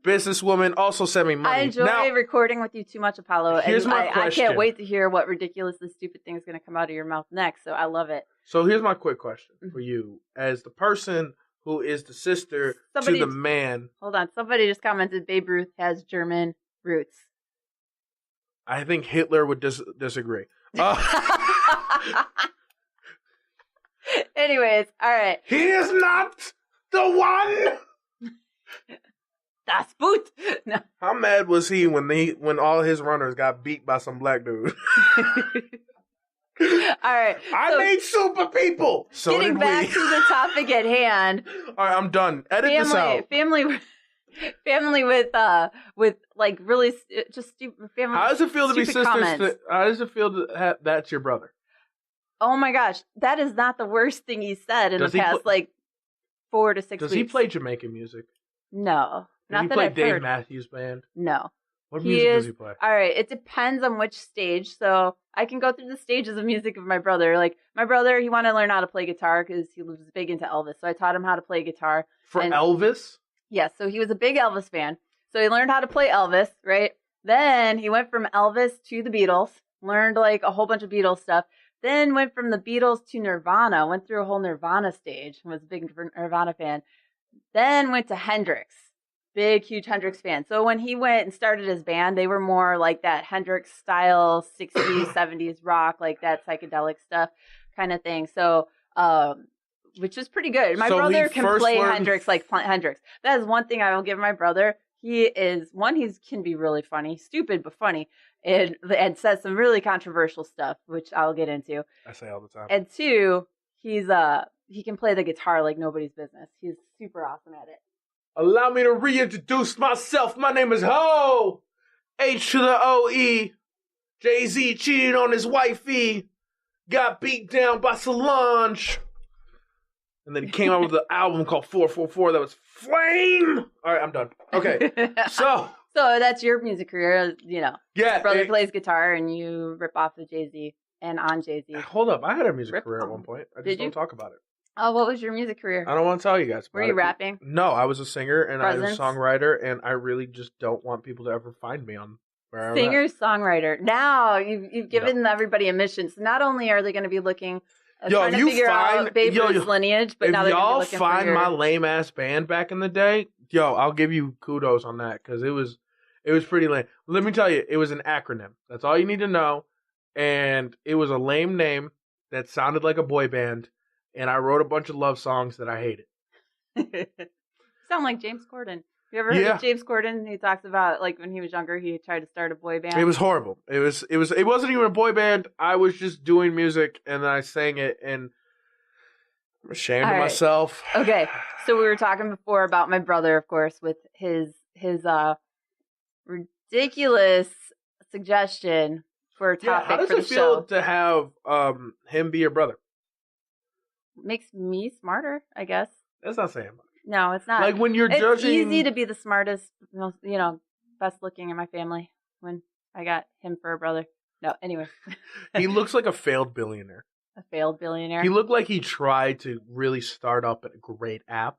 businesswoman. Also, send me money. I enjoy recording with you too much, Apollo. Here's my question. I can't wait to hear what ridiculously stupid thing is going to come out of your mouth next, so I love it. So here's my quick question for you. As the person who is the sister to the man. Hold on. Somebody just commented Babe Ruth has German roots. I think Hitler would disagree. Anyways, all right. He is not the one. Das Boot. No. How mad was he when all his runners got beat by some black dude? All right. I made super people. So getting back to the topic at hand. All right, I'm done. Edit this out. Family with like really just stupid family. How does it feel to be sisters? How does it feel to have that's your brother? Oh my gosh, that is not the worst thing he said in the past like 4 to 6 weeks. Does he play Jamaican music? No, not that I've heard. Does he play Dave Matthews Band? No. What music does he play? All right, it depends on which stage. So I can go through the stages of music of my brother. Like my brother, he wanted to learn how to play guitar because he was big into Elvis. So I taught him how to play guitar. For Elvis? Yes, so he was a big Elvis fan. So he learned how to play Elvis, right? Then he went from Elvis to the Beatles, learned like a whole bunch of Beatles stuff. Then went from the Beatles to Nirvana, went through a whole Nirvana stage, was a big Nirvana fan. Then went to Hendrix. Big, huge Hendrix fan. So when he went and started his band, they were more like that Hendrix style 60s, 70s rock, like that psychedelic stuff kind of thing. So, which is pretty good. My brother can play Hendrix like Hendrix. That is one thing I will give my brother. He can be really funny, stupid, but funny. And says some really controversial stuff, which I'll get into. I say all the time. And 2, he can play the guitar like nobody's business. He's super awesome at it. Allow me to reintroduce myself. My name is Ho. H to the O-E. Jay-Z cheated on his wifey. Got beat down by Solange. And then he came out with an album called 444 that was flame. All right, I'm done. Okay. So that's your music career, you know. Yeah. Your brother plays guitar and you rip off of Jay-Z and on Jay-Z. Hold up. I had a music career at one point. I just don't talk about it. Oh, what was your music career? I don't want to tell you guys about it. Were you rapping? No, I was a singer and I was a songwriter, and I really just don't want people to ever find me on where I'm singer, songwriter. Now you've given everybody a mission. So not only are they going to be looking trying to figure out Babe Ruth's lineage, but now they're going to be looking for y'all find my lame ass band back in the day, I'll give you kudos on that because it was pretty lame. Let me tell you, it was an acronym. That's all you need to know, and it was a lame name that sounded like a boy band. And I wrote a bunch of love songs that I hated. Sound like James Corden. You ever heard of James Corden? He talks about like when he was younger, he tried to start a boy band. It was horrible. It wasn't even a boy band. I was just doing music and then I sang it, and I'm ashamed of myself. Okay, so we were talking before about my brother, of course, with his ridiculous suggestion for a topic how does for the it feel show. To have him be your brother? Makes me smarter, I guess. That's not saying much. No, it's not. Like when you're judging... It's easy to be the smartest, most, best looking in my family when I got him for a brother. No, anyway. He looks like a failed billionaire. A failed billionaire? He looked like he tried to really start up a great app,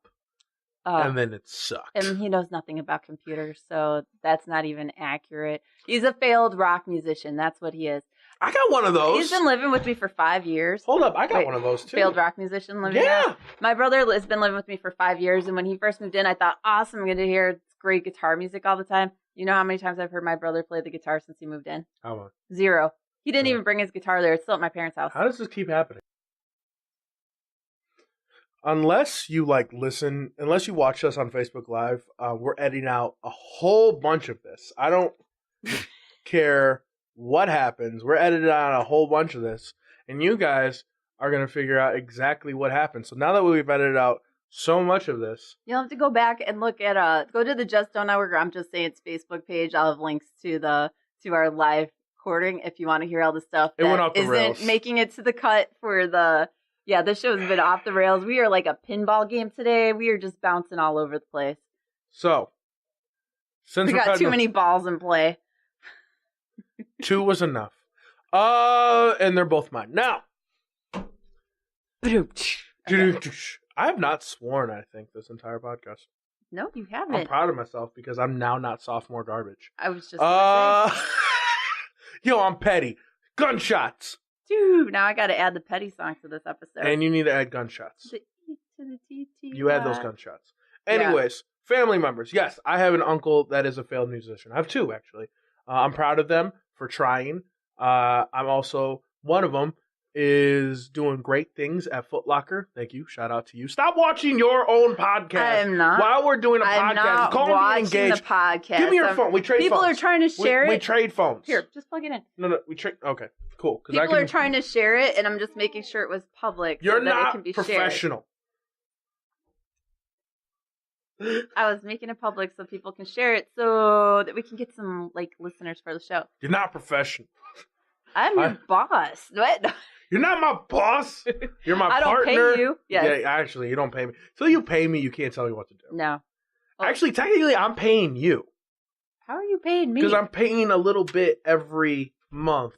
and then it sucked. And he knows nothing about computers, so that's not even accurate. He's a failed rock musician. That's what he is. I got one of those. He's been living with me for 5 years. Hold up, I got one of those too. Failed rock musician living there. My brother has been living with me for 5 years, and when he first moved in, I thought, awesome, I'm going to hear great guitar music all the time. You know how many times I've heard my brother play the guitar since he moved in? How much? 0. He didn't even bring his guitar there. It's still at my parents' house. How does this keep happening? Unless you unless you watch us on Facebook Live, we're editing out a whole bunch of this. I don't care what happens. We're editing out a whole bunch of this, and you guys are going to figure out exactly what happened. So now that we've edited out so much of this, you'll have to go back and look at go to the Just Don't Network. I'm just saying it's Facebook page. I'll have links to to our live recording if you want to hear all the stuff It went that off the rails. isn't making it to the cut for the. Yeah, this show's been off the rails. We are like a pinball game today. We are just bouncing all over the place. So, since We got too many balls in play. 2 was enough. And they're both mine. Now, Okay. I have not sworn, I think, this entire podcast. No, you haven't. I'm proud of myself because I'm now not sophomore garbage. I was just gonna say. Yo, I'm petty. Gunshots. Dude, now I got to add the petty song to this episode. And you need to add gunshots. The E to the T T. You add those gunshots. Anyways, family members. Yes, I have an uncle that is a failed musician. I have 2, actually. I'm proud of them for trying. I'm also, one of them is doing great things at Foot Locker. Thank you. Shout out to you. Stop watching your own podcast. I am not. While we're doing a I'm podcast. not Call me watching engaged. the podcast. Give me your phone. We trade People phones. are trying to share We it. trade phones. Here, just plug it in. No, we trade. Okay, cool. People are trying to share it, and I'm just making sure it was public. You're so that it not can be professional. Shared. I was making it public so people can share it, so that we can get some like listeners for the show. You're not professional. I'm your boss. What? You're not my boss. You're my I don't partner. pay you. Yes. Yeah, actually, you don't pay me. Till you pay me, you can't tell me what to do. No. Oh. Actually, technically, I'm paying you. How are you paying me? Because I'm paying a little bit every month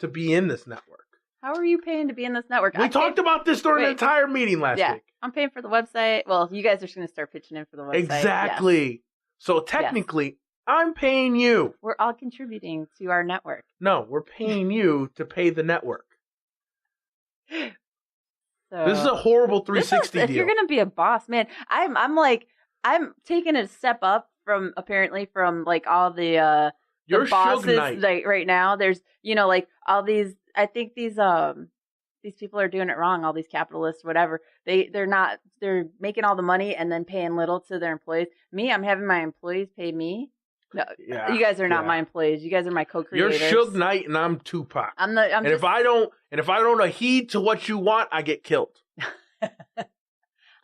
to be in this network. How are you paying to be in this network? We talked about this during the entire meeting last week. I'm paying for the website. Well, you guys are just going to start pitching in for the website. Exactly. Yes. So technically, I'm paying you. We're all contributing to our network. No, we're paying you to pay the network. So, this is a horrible 360 if deal. you're gonna be a boss, man, I'm taking a step up from like all the You're bosses Suge Knight. like right now. There's like all these. I think these people are doing it wrong. All these capitalists, whatever. They're making all the money and then paying little to their employees. Me, I'm having my employees pay me. No, you guys are not my employees. You guys are my co-creators. You're Suge Knight and I'm Tupac. If I don't heed to what you want, I get killed.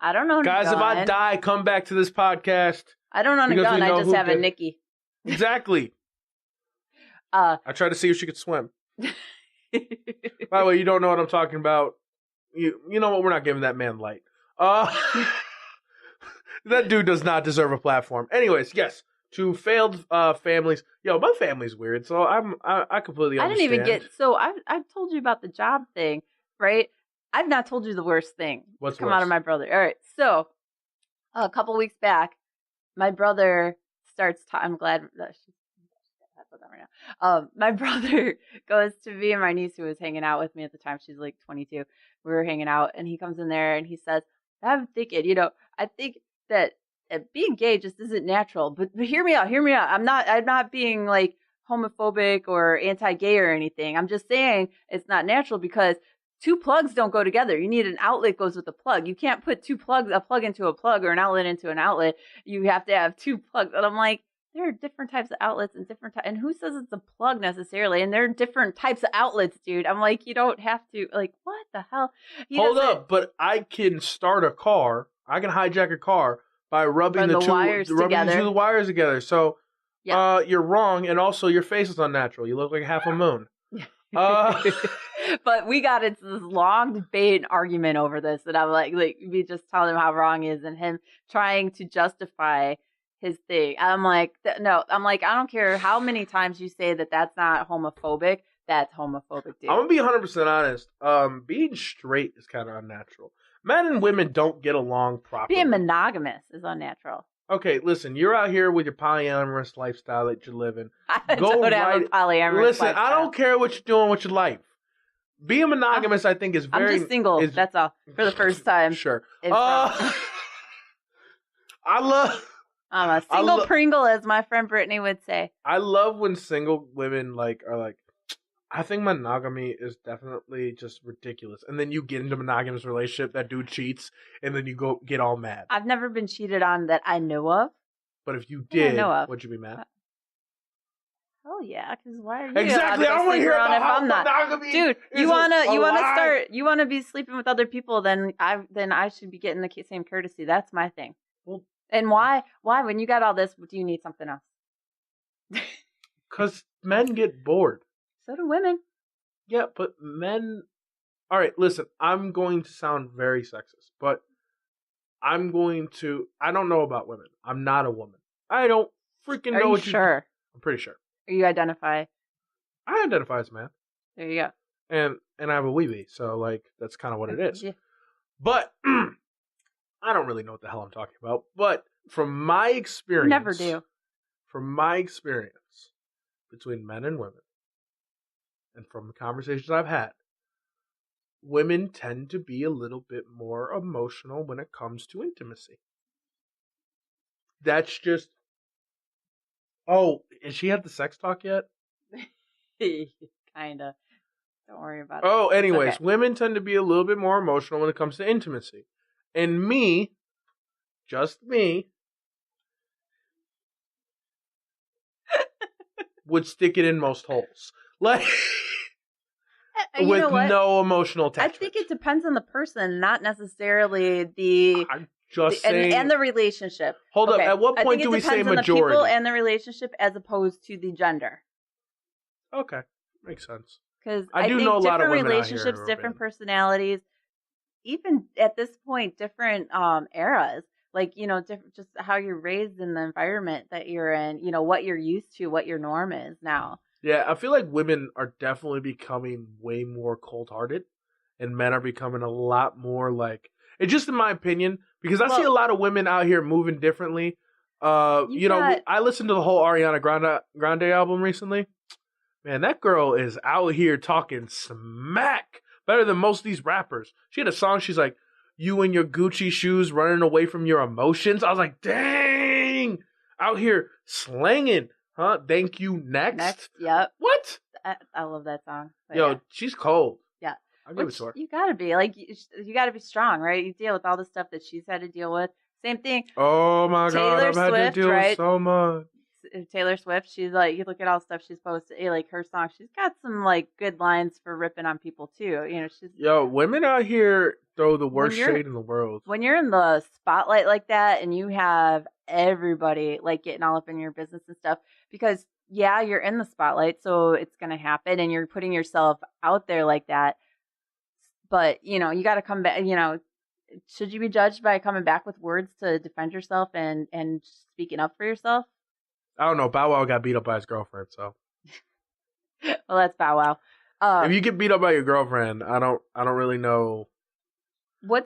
I don't know. Guys, if I die, come back to this podcast. I don't own a gun. I just have a Nikki. Exactly. I tried to see if she could swim. By the way, you don't know what I'm talking about. You know what? We're not giving that man light. That dude does not deserve a platform. Anyways, yes. To failed families. Yo, my family's weird, so I completely understand. I didn't even get. So I've told you about the job thing, right? I've not told you the worst thing. What's come worse? Out of my brother. All right, so a couple weeks back, my brother starts. I'm glad that she's right now. My brother goes to me and my niece who was hanging out with me at the time. She's like 22. We were hanging out, and he comes in there and he says, "I'm thinking, I think that." Being gay just isn't natural, but hear me out. I'm not being like homophobic or anti-gay or anything. I'm just saying it's not natural because 2 plugs don't go together. You need an outlet goes with a plug. You can't put a plug into a plug or an outlet into an outlet. You have to have 2 plugs. And I'm like, there are different types of outlets and and who says it's a plug necessarily? And there are different types of outlets, dude. I'm like, you don't have to, like, what the hell? Hold up, but I can start a car. I can hijack a car by rubbing the wires together. So you're wrong, and also your face is unnatural. You look like half a moon. But we got into this long debate and argument over this, and I'm like me just telling him how wrong he is, and him trying to justify his thing. I'm like, no. I'm like, I don't care how many times you say that that's not homophobic. That's homophobic, dude. I'm gonna be 100% honest. Being straight is kind of unnatural. Men and women don't get along properly. Being monogamous is unnatural. Okay, listen, you're out here with your polyamorous lifestyle that you're living. I don't have a polyamorous lifestyle. I don't care what you're doing with your life. Being monogamous, I think, is very... I'm just single, that's all, for the first time. Sure. I'm a single Pringle, as my friend Brittany would say. I love when single women are like, I think monogamy is definitely just ridiculous. And then you get into a monogamous relationship, that dude cheats, and then you go get all mad. I've never been cheated on that I know of. But if you did, would you be mad? Oh yeah, because why are you exactly? I want to hear about how monogamy. Dude, you wanna be sleeping with other people? Then I should be getting the same courtesy. That's my thing. Well, and why when you got all this, do you need something else? Because men get bored. So do women. Yeah, but men... All right, listen, I'm going to sound very sexist, but I don't know about women. I'm not a woman. I don't freaking know what you... Sure? I'm pretty sure. Or you identify? I identify as a man. There you go. And I have a weebie, so, like, that's kind of what it is. Yeah. But, I don't really know what the hell I'm talking about, but from my experience... You never do. From my experience between men and women, and from the conversations I've had, women tend to be a little bit more emotional when it comes to intimacy. That's just... Oh, has she had the sex talk yet? Kinda. Don't worry about it. Oh, anyways, okay. Women tend to be a little bit more emotional when it comes to intimacy. And me, just me, would stick it in most holes. Like... with no emotional attachment. I think it depends on the person, not necessarily the... I'm just saying... And the relationship. Hold up, at what point do we say majority? On the people and the relationship as opposed to the gender. Okay, makes sense. Because I do know a lot of women relationships, out here different personalities, even at this point, different eras. Like, different, just how you're raised in the environment that you're in, what you're used to, what your norm is now. Yeah, I feel like women are definitely becoming way more cold-hearted, and men are becoming a lot more like... It's just in my opinion, because I see a lot of women out here moving differently. I listened to the whole Ariana Grande album recently. Man, that girl is out here talking smack. Better than most of these rappers. She had a song, she's like, you and your Gucci shoes running away from your emotions. I was like, dang! Out here slanging. Huh? Thank you. Next. Yep. What? I love that song. She's cold. Yeah. I'll give it to her. You gotta be. Like, you gotta be strong, right? You deal with all the stuff that she's had to deal with. Same thing. Oh my God, I've had to deal with so much. Taylor Swift, she's like, you look at all the stuff she's posted, like her song, she's got some like good lines for ripping on people too. She's... women out here throw the worst shade in the world. When you're in the spotlight like that and you have everybody like getting all up in your business and stuff, because you're in the spotlight, so it's going to happen and you're putting yourself out there like that. But, you got to come back, should you be judged by coming back with words to defend yourself and speaking up for yourself? I don't know. Bow Wow got beat up by his girlfriend, so. Well, that's Bow Wow. If you get beat up by your girlfriend, I don't really know. All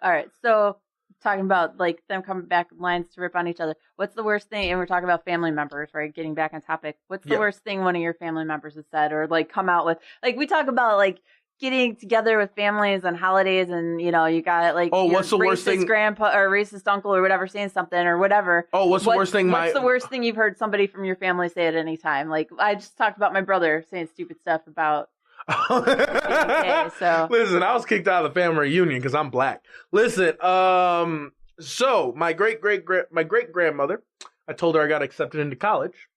right, so talking about like them coming back with lines to rip on each other. What's the worst thing? And we're talking about family members, right? Getting back on topic. What's the worst thing one of your family members has said or like come out with? Like we talk about like getting together with families on holidays and, you got like what's the worst thing? Grandpa or racist uncle or whatever saying something or whatever. What's the worst thing? What's the worst thing you've heard somebody from your family say at any time? Like I just talked about my brother saying stupid stuff about... okay, so listen, I was kicked out of the family reunion because I'm black. Listen, so my great grandmother, I told her I got accepted into college,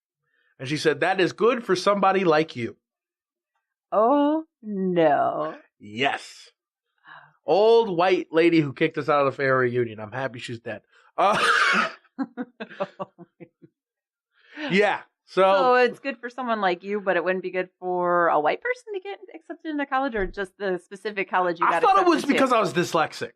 and she said that is good for somebody like you. Oh no! Yes, old white lady who kicked us out of the family reunion. I'm happy she's dead. Yeah. So it's good for someone like you, but it wouldn't be good for a white person to get accepted into college, or just the specific college you got accepted to? I thought it was because I was dyslexic.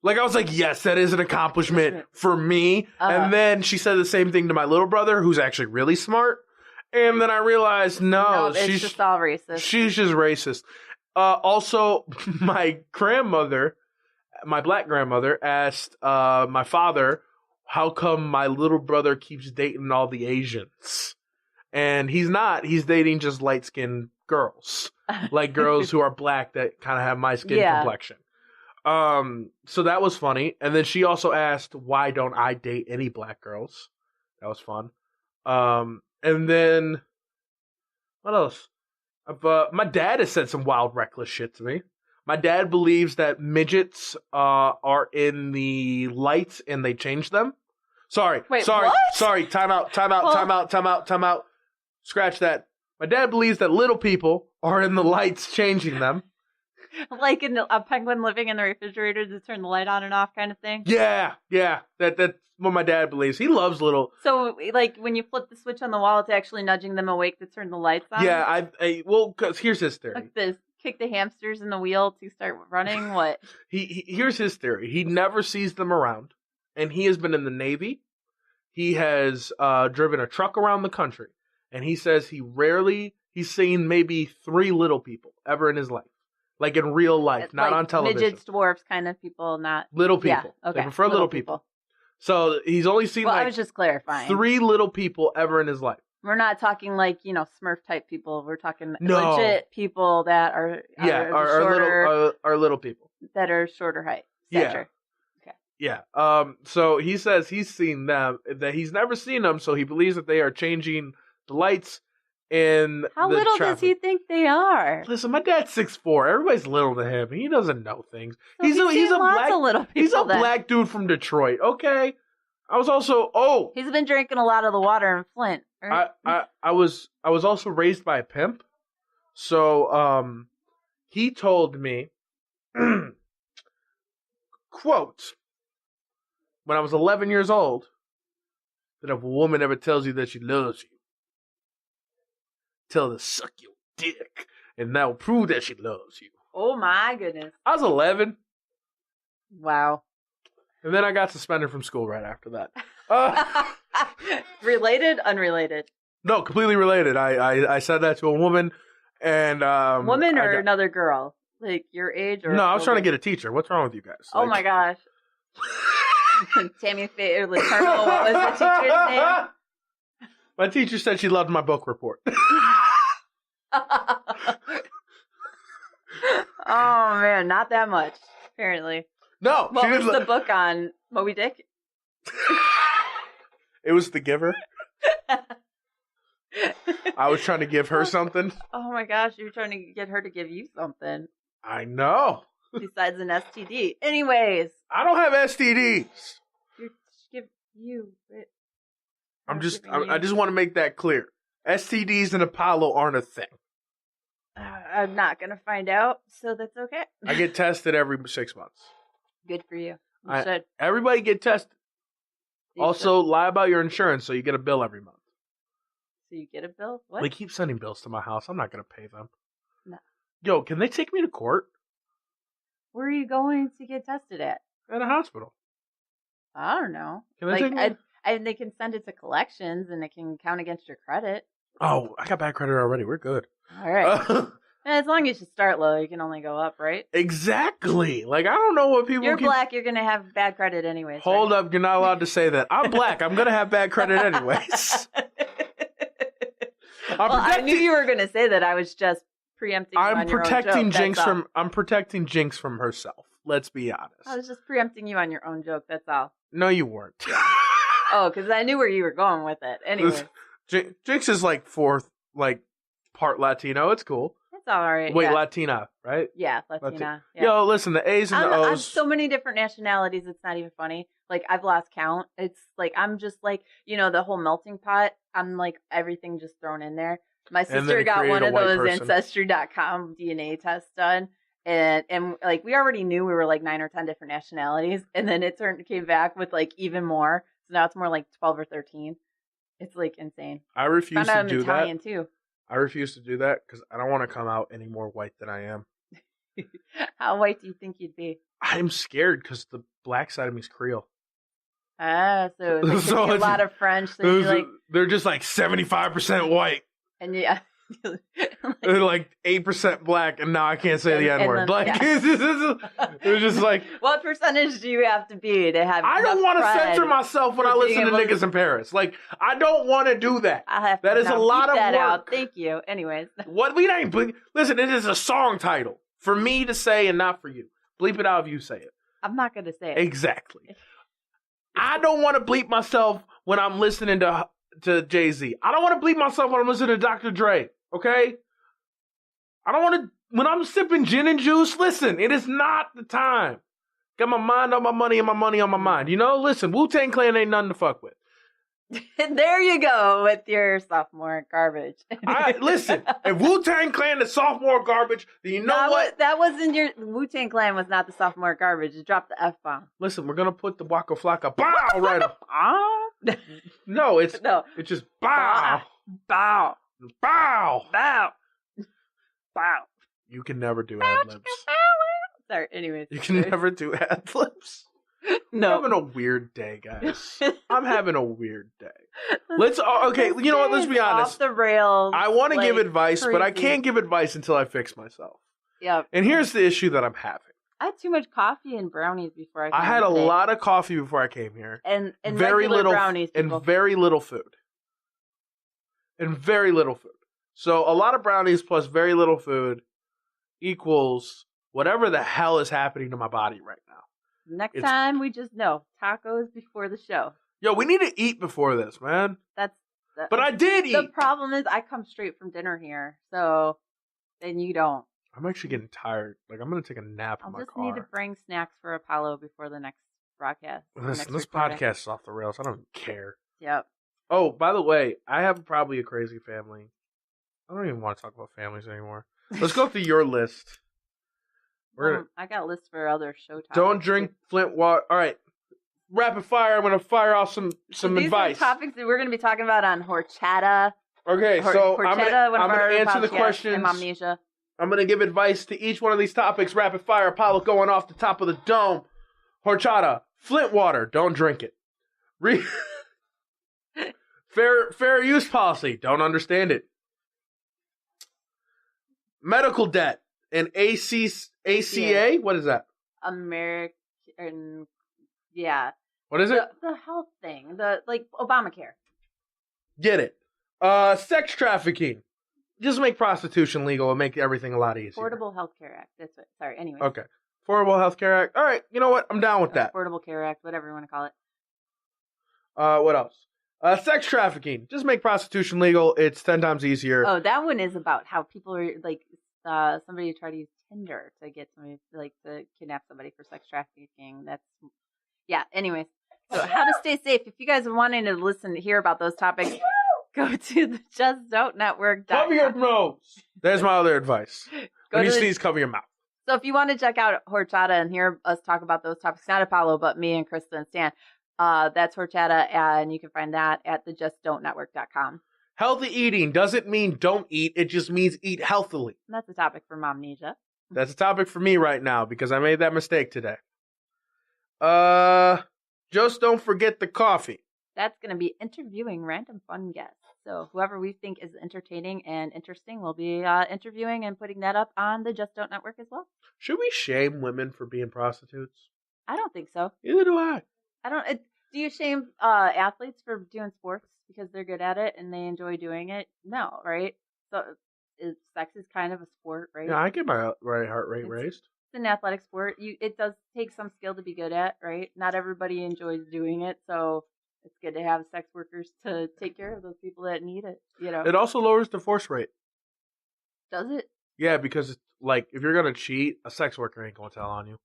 Like, I was like, yes, that is an accomplishment for me. And then she said the same thing to my little brother, who's actually really smart. And then I realized, no, she's just all racist. She's just racist. Also, my grandmother, my black grandmother, asked my father, how come my little brother keeps dating all the Asians? And he's not. He's dating just light-skinned girls. Like girls who are black that kind of have my skin complexion. So that was funny. And then she also asked, why don't I date any black girls? That was fun. And then, what else? My dad has said some wild, reckless shit to me. My dad believes that midgets are in the lights and they change them. Sorry. Time out. Scratch that. My dad believes that little people are in the lights changing them. Like a penguin living in the refrigerator to turn the light on and off kind of thing? Yeah. That's what my dad believes. He loves little... So, like, when you flip the switch on the wall, it's actually nudging them awake to turn the lights on? Yeah, well, because here's his theory. Like this, kick the hamsters in the wheel to start running? What? Here's his theory. He never sees them around, and he has been in the Navy. He has driven a truck around the country, and he says he's seen maybe 3 little people ever in his life. Like in real life, not like on television. Midgets, dwarfs kind of people, not... Little people. Yeah, okay. They prefer little people. So he's only seen I was just clarifying. 3 little people ever in his life. We're not talking like, Smurf type people. We're talking legit people that are little people. That are shorter height. Stature. Yeah. Yeah. So he says he's seen them, that he's never seen them, so he believes that they are changing the lights in How the little traffic. does he think they are? Listen, my dad's 6'4". Everybody's little to him. He doesn't know things. So he's a black black dude from Detroit. Okay. I was also he's been drinking a lot of the water in Flint. Right? I was also raised by a pimp. So he told me quote, when I was 11 years old, that if a woman ever tells you that she loves you, tell her to suck your dick, and that will prove that she loves you. Oh my goodness. I was 11. Wow. And then I got suspended from school right after that. Related? Unrelated? No, completely related. I said that to a woman, and woman or another girl, like your age, or no, I was trying to get a teacher. What's wrong with you guys? Oh my gosh. Tammy Colonel, what was the teacher's name? My teacher said she loved my book report. Oh man, not that much, apparently. No, what was the book on Moby Dick? It was The Giver. I was trying to give her something. Oh my gosh, you were trying to get her to give you something. I know. Besides an STD. Anyways. I don't have STDs. I just want to make that clear. STDs and Apollo aren't a thing. I'm not going to find out, so that's okay. I get tested every 6 months. Good for you. You should. Everybody get tested. Also, lie about your insurance so you get a bill every month. So you get a bill? What? They keep sending bills to my house. I'm not going to pay them. No. Yo, can they take me to court? Where are you going to get tested at? At a hospital. I don't know. Can they take me? They can send it to collections and it can count against your credit. Oh, I got bad credit already. We're good. All right. As long as you start low, you can only go up, right? Exactly. Like, I don't know what people... You're black, you're going to have bad credit anyways. Hold up, you're not allowed to say that. I'm black, I'm going to have bad credit anyways. I knew you were going to say that. I was just preempting I'm protecting Jinx from I'm protecting Jinx from herself. Let's be honest. I was just preempting you on your own joke, that's all. No, you weren't. Oh, because I knew where you were going with it. Anyway. Jinx is like part Latino. It's cool. It's all right. Wait, yeah. Latina, right? Yeah, Latina. Yeah. Yo, listen, the A's and the O's. I'm so many different nationalities, it's not even funny. Like, I've lost count. It's like, I'm just like, the whole melting pot. I'm like, everything just thrown in there. My sister got one of those Ancestry.com DNA tests done. And like, we already knew we were like 9 or 10 different nationalities. And then it came back with like even more. So now it's more like 12 or 13. It's like insane. I refuse to do Italian that. Too. I refuse to do that because I don't want to come out any more white than I am. How white do you think you'd be? I'm scared because the black side of me is Creole. Ah, so there's a lot of French. So they're just like 75% white. And yeah. They're like 8% black, and now I can't say the N-word. Like, yeah. It's just like... What percentage do you have to be to have... I don't want to censor myself when I listen to niggas in Paris. Like, I don't want to do that. I'll have to that is a lot of work. Out. Thank you. Anyways. What we ain't... Listen, it is a song title. For me to say and not for you. Bleep it out if you say it. I'm not going to say it. Exactly. I don't want to bleep myself when I'm listening to Jay-Z. I don't want to bleep myself when I'm listening to Dr. Dre. Okay? I don't want to... When I'm sipping gin and juice, listen, it is not the time. Got my mind on my money and my money on my mind. Listen, Wu-Tang Clan ain't nothing to fuck with. There you go with your sophomore garbage. Listen, if Wu-Tang Clan is sophomore garbage, then you know what? That wasn't your Wu-Tang Clan was not the sophomore garbage. You dropped the F-bomb. Listen, we're gonna put the Waka Flocka bow right up. No, it's just bow. Bow. Bow. Bow. Bow. You can never do ad-libs. Sorry, anyways. You can never do ad-libs. No. I'm having a weird day, guys. I'm having a weird day. Okay, you know what? Let's be honest. Off the rails. I want to give advice, crazy. but I can't give advice until I fix myself. Yep. And here's the issue that I'm having. I had too much coffee and brownies before I came I had today. a lot of coffee before I came here. And very little brownies. And very little food. And very little food. So a lot of brownies plus very little food equals whatever the hell is happening to my body right now. Next time we just know tacos before the show. Yo, we need to eat before this, man. But I did eat. The problem is I come straight from dinner here, so and you don't. I'm actually getting tired. Like, I'm going to take a nap in my car. I'll just need to bring snacks for Apollo before the next broadcast. Listen, this podcast is off the rails. I don't even care. Yep. Oh, by the way, I have probably a crazy family. I don't even want to talk about families anymore. Let's go through your list. I got lists for other show topics. Don't drink Flint water. All right. Rapid fire. I'm going to fire off some These advice. are topics that we're going to be talking about on horchata. Okay, so I'm going to answer the questions. Amnesia. I'm going to give advice to each one of these topics. Rapid fire. Apollo going off the top of the dome. Horchata. Flint water. Don't drink it. Fair use policy. Don't understand it. Medical debt. And ACA? What is that? American, yeah. What is it? The health thing, like Obamacare. Get it. Sex trafficking. Just make prostitution legal and make everything a lot easier. Affordable Health Care Act. That's what. Sorry. Anyway. Okay. Affordable Health Care Act. All right. You know what? I'm down with that. Affordable Care Act, whatever you want to call it. What else? Sex trafficking. Just make prostitution legal. It's 10 times easier. Oh, that one is about how people are like. Somebody tried to use Tinder to get somebody to kidnap somebody for sex trafficking. Anyways, so how to stay safe. If you guys are wanting to hear about those topics, go to the JustDon'tNetwork.com. Cover your nose. There's my other advice. When you sneeze, cover your mouth. So if you want to check out Horchata and hear us talk about those topics, not Apollo, but me and Krista and Stan, that's Horchata, and you can find that at the JustDon'tNetwork.com. Healthy eating doesn't mean don't eat. It just means eat healthily. And that's a topic for Momnesia. That's a topic for me right now because I made that mistake today. Just don't forget the coffee. That's going to be interviewing random fun guests. So whoever we think is entertaining and interesting, we'll be interviewing and putting that up on the Just Don't Network as well. Should we shame women for being prostitutes? I don't think so. Neither do I. Do you shame athletes for doing sports because they're good at it and they enjoy doing it? No, right? So sex is kind of a sport, right? Yeah, I get my heart rate raised. It's an athletic sport. It does take some skill to be good at, right? Not everybody enjoys doing it, so it's good to have sex workers to take care of those people that need it. You know, it also lowers divorce rate. Does it? Yeah, because it's like if you're gonna cheat, a sex worker ain't gonna tell on you.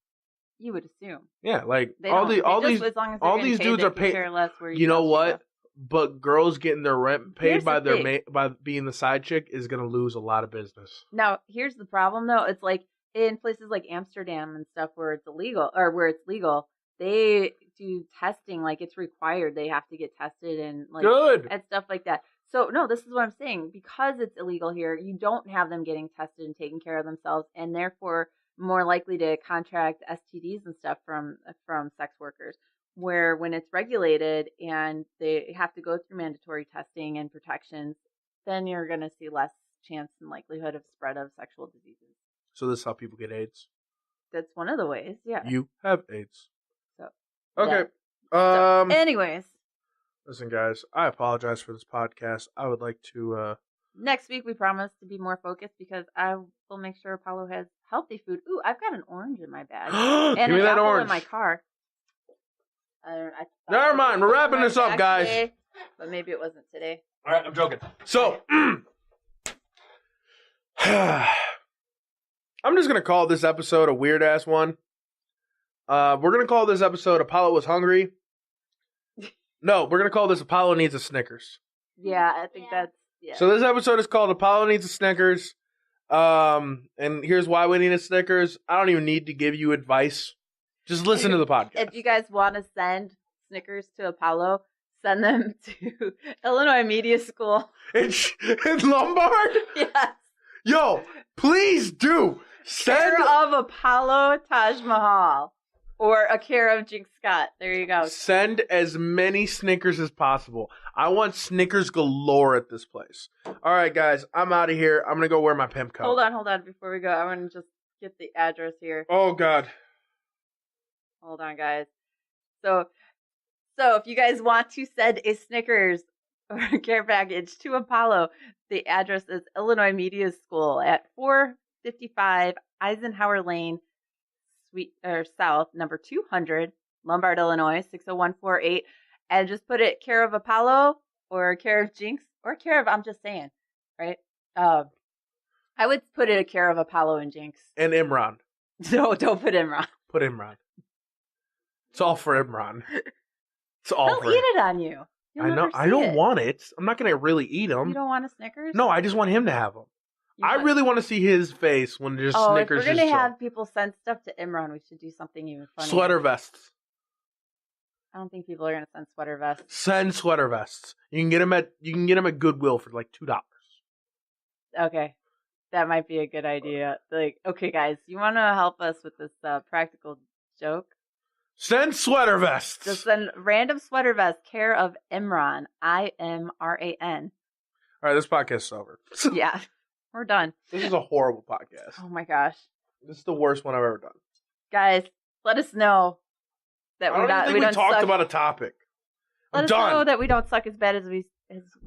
You would assume. Yeah, like all these dudes are paid. You know what? But girls getting their rent paid by by being the side chick is gonna lose a lot of business. Now, here's the problem, though. It's like in places like Amsterdam and stuff where it's illegal or where it's legal, they do testing. Like it's required. They have to get tested and like and stuff like that. So no, this is what I'm saying. Because it's illegal here, you don't have them getting tested and taking care of themselves, and therefore more likely to contract STDs and stuff from sex workers. Where when it's regulated and they have to go through mandatory testing and protections, then you're going to see less chance and likelihood of spread of sexual diseases. So this is how people get AIDS? That's one of the ways, yeah. You have AIDS. So okay. So, anyways. Listen, guys, I apologize for this podcast. I would like to... Next week, we promise to be more focused because I will make sure Apollo has healthy food. Ooh, I've got an orange in my bag. And Give me that apple orange. in my car. Never mind. We're wrapping this up, guys. Today, but maybe it wasn't today. All right, I'm joking. So, I'm just going to call this episode a weird-ass one. We're going to call this episode Apollo Was Hungry. No, we're gonna call this Apollo Needs a Snickers. Yeah, I think Yeah. that's yeah. So this episode is called Apollo Needs a Snickers. And here's why we need a Snickers. I don't even need to give you advice. Just listen to the podcast. If you guys want to send Snickers to Apollo, send them to Illinois Media School. In Lombard? Yes. Yo, please do. Care of Apollo Taj Mahal. Or a care of Jinx Scott. There you go. Send as many Snickers as possible. I want Snickers galore at this place. All right, guys, I'm out of here. I'm going to go wear my pimp coat. Hold on. Before we go, I want to just get the address here. Oh, God. Hold on, guys. So if you guys want to send a Snickers or a care package to Apollo, the address is Illinois Media School at 455 Eisenhower Lane, South, number 200, Lombard, Illinois, 60148. And just put it care of Apollo or care of Jinx or care of, I'm just saying, right? I would put it a care of Apollo and Jinx. And Imran. No, don't put Imran. Put Imran. It's all for Imran. It's all He'll for eat it on you. You'll I know. never I see don't it. want it. I'm not going to really eat them. You don't want a Snickers? No, I just want him to have them. You I want- really want to see his face when just Oh, Snickers if we're just gonna show. have people send stuff to Imran, we should do something even funnier. Sweater vests. I don't think people are gonna send sweater vests. Send sweater vests. You can get them at Goodwill for like $2. Okay, that might be a good idea. Like, okay, guys, you want to help us with this practical joke? Send sweater vests. Just send random sweater vest, care of Imran, Imran. All right, this podcast is over. Yeah, we're done. This is a horrible podcast. Oh my gosh, This is the worst one I've ever done. guys, let us know that I we're don't even not. think We we don't talked suck. about a topic. Let I'm us know done. that we don't suck as bad as we.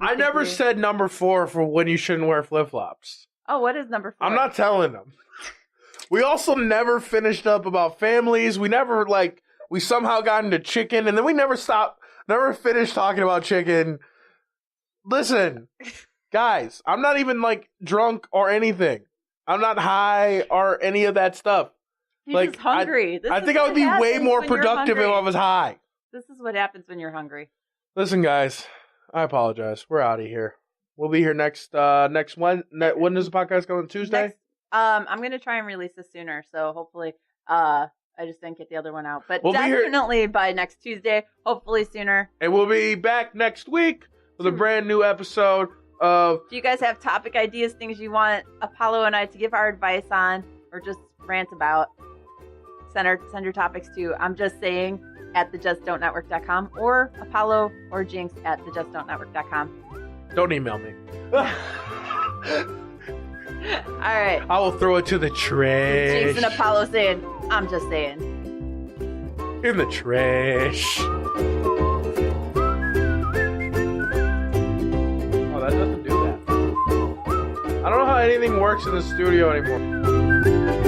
I think never we- said number 4 for when you shouldn't wear flip flops. Oh, what is number 4? I'm not telling them. We also never finished up about families. We never we somehow got into chicken, and then we never finished talking about chicken. Listen, guys, I'm not even drunk or anything. I'm not high or any of that stuff. You're just hungry. I think I would be way more productive if I was high. This is what happens when you're hungry. Listen, guys, I apologize. We're out of here. We'll be here next when does the podcast go on Tuesday? I'm gonna try and release this sooner, so hopefully, I just didn't get the other one out, but We'll be here- definitely by next Tuesday, hopefully sooner. And we'll be back next week with a brand new episode of Do you guys have topic ideas, things you want Apollo and I to give our advice on, or just rant about? Send your topics to I'm just saying at thejustdon'tnetwork.com or Apollo or Jinx at thejustdon'tnetwork.com. Don't email me. All right. I will throw it to the trash. Jinx and Apollo saying, I'm just saying. In the trash. Oh, that doesn't do that. I don't know how anything works in the studio anymore.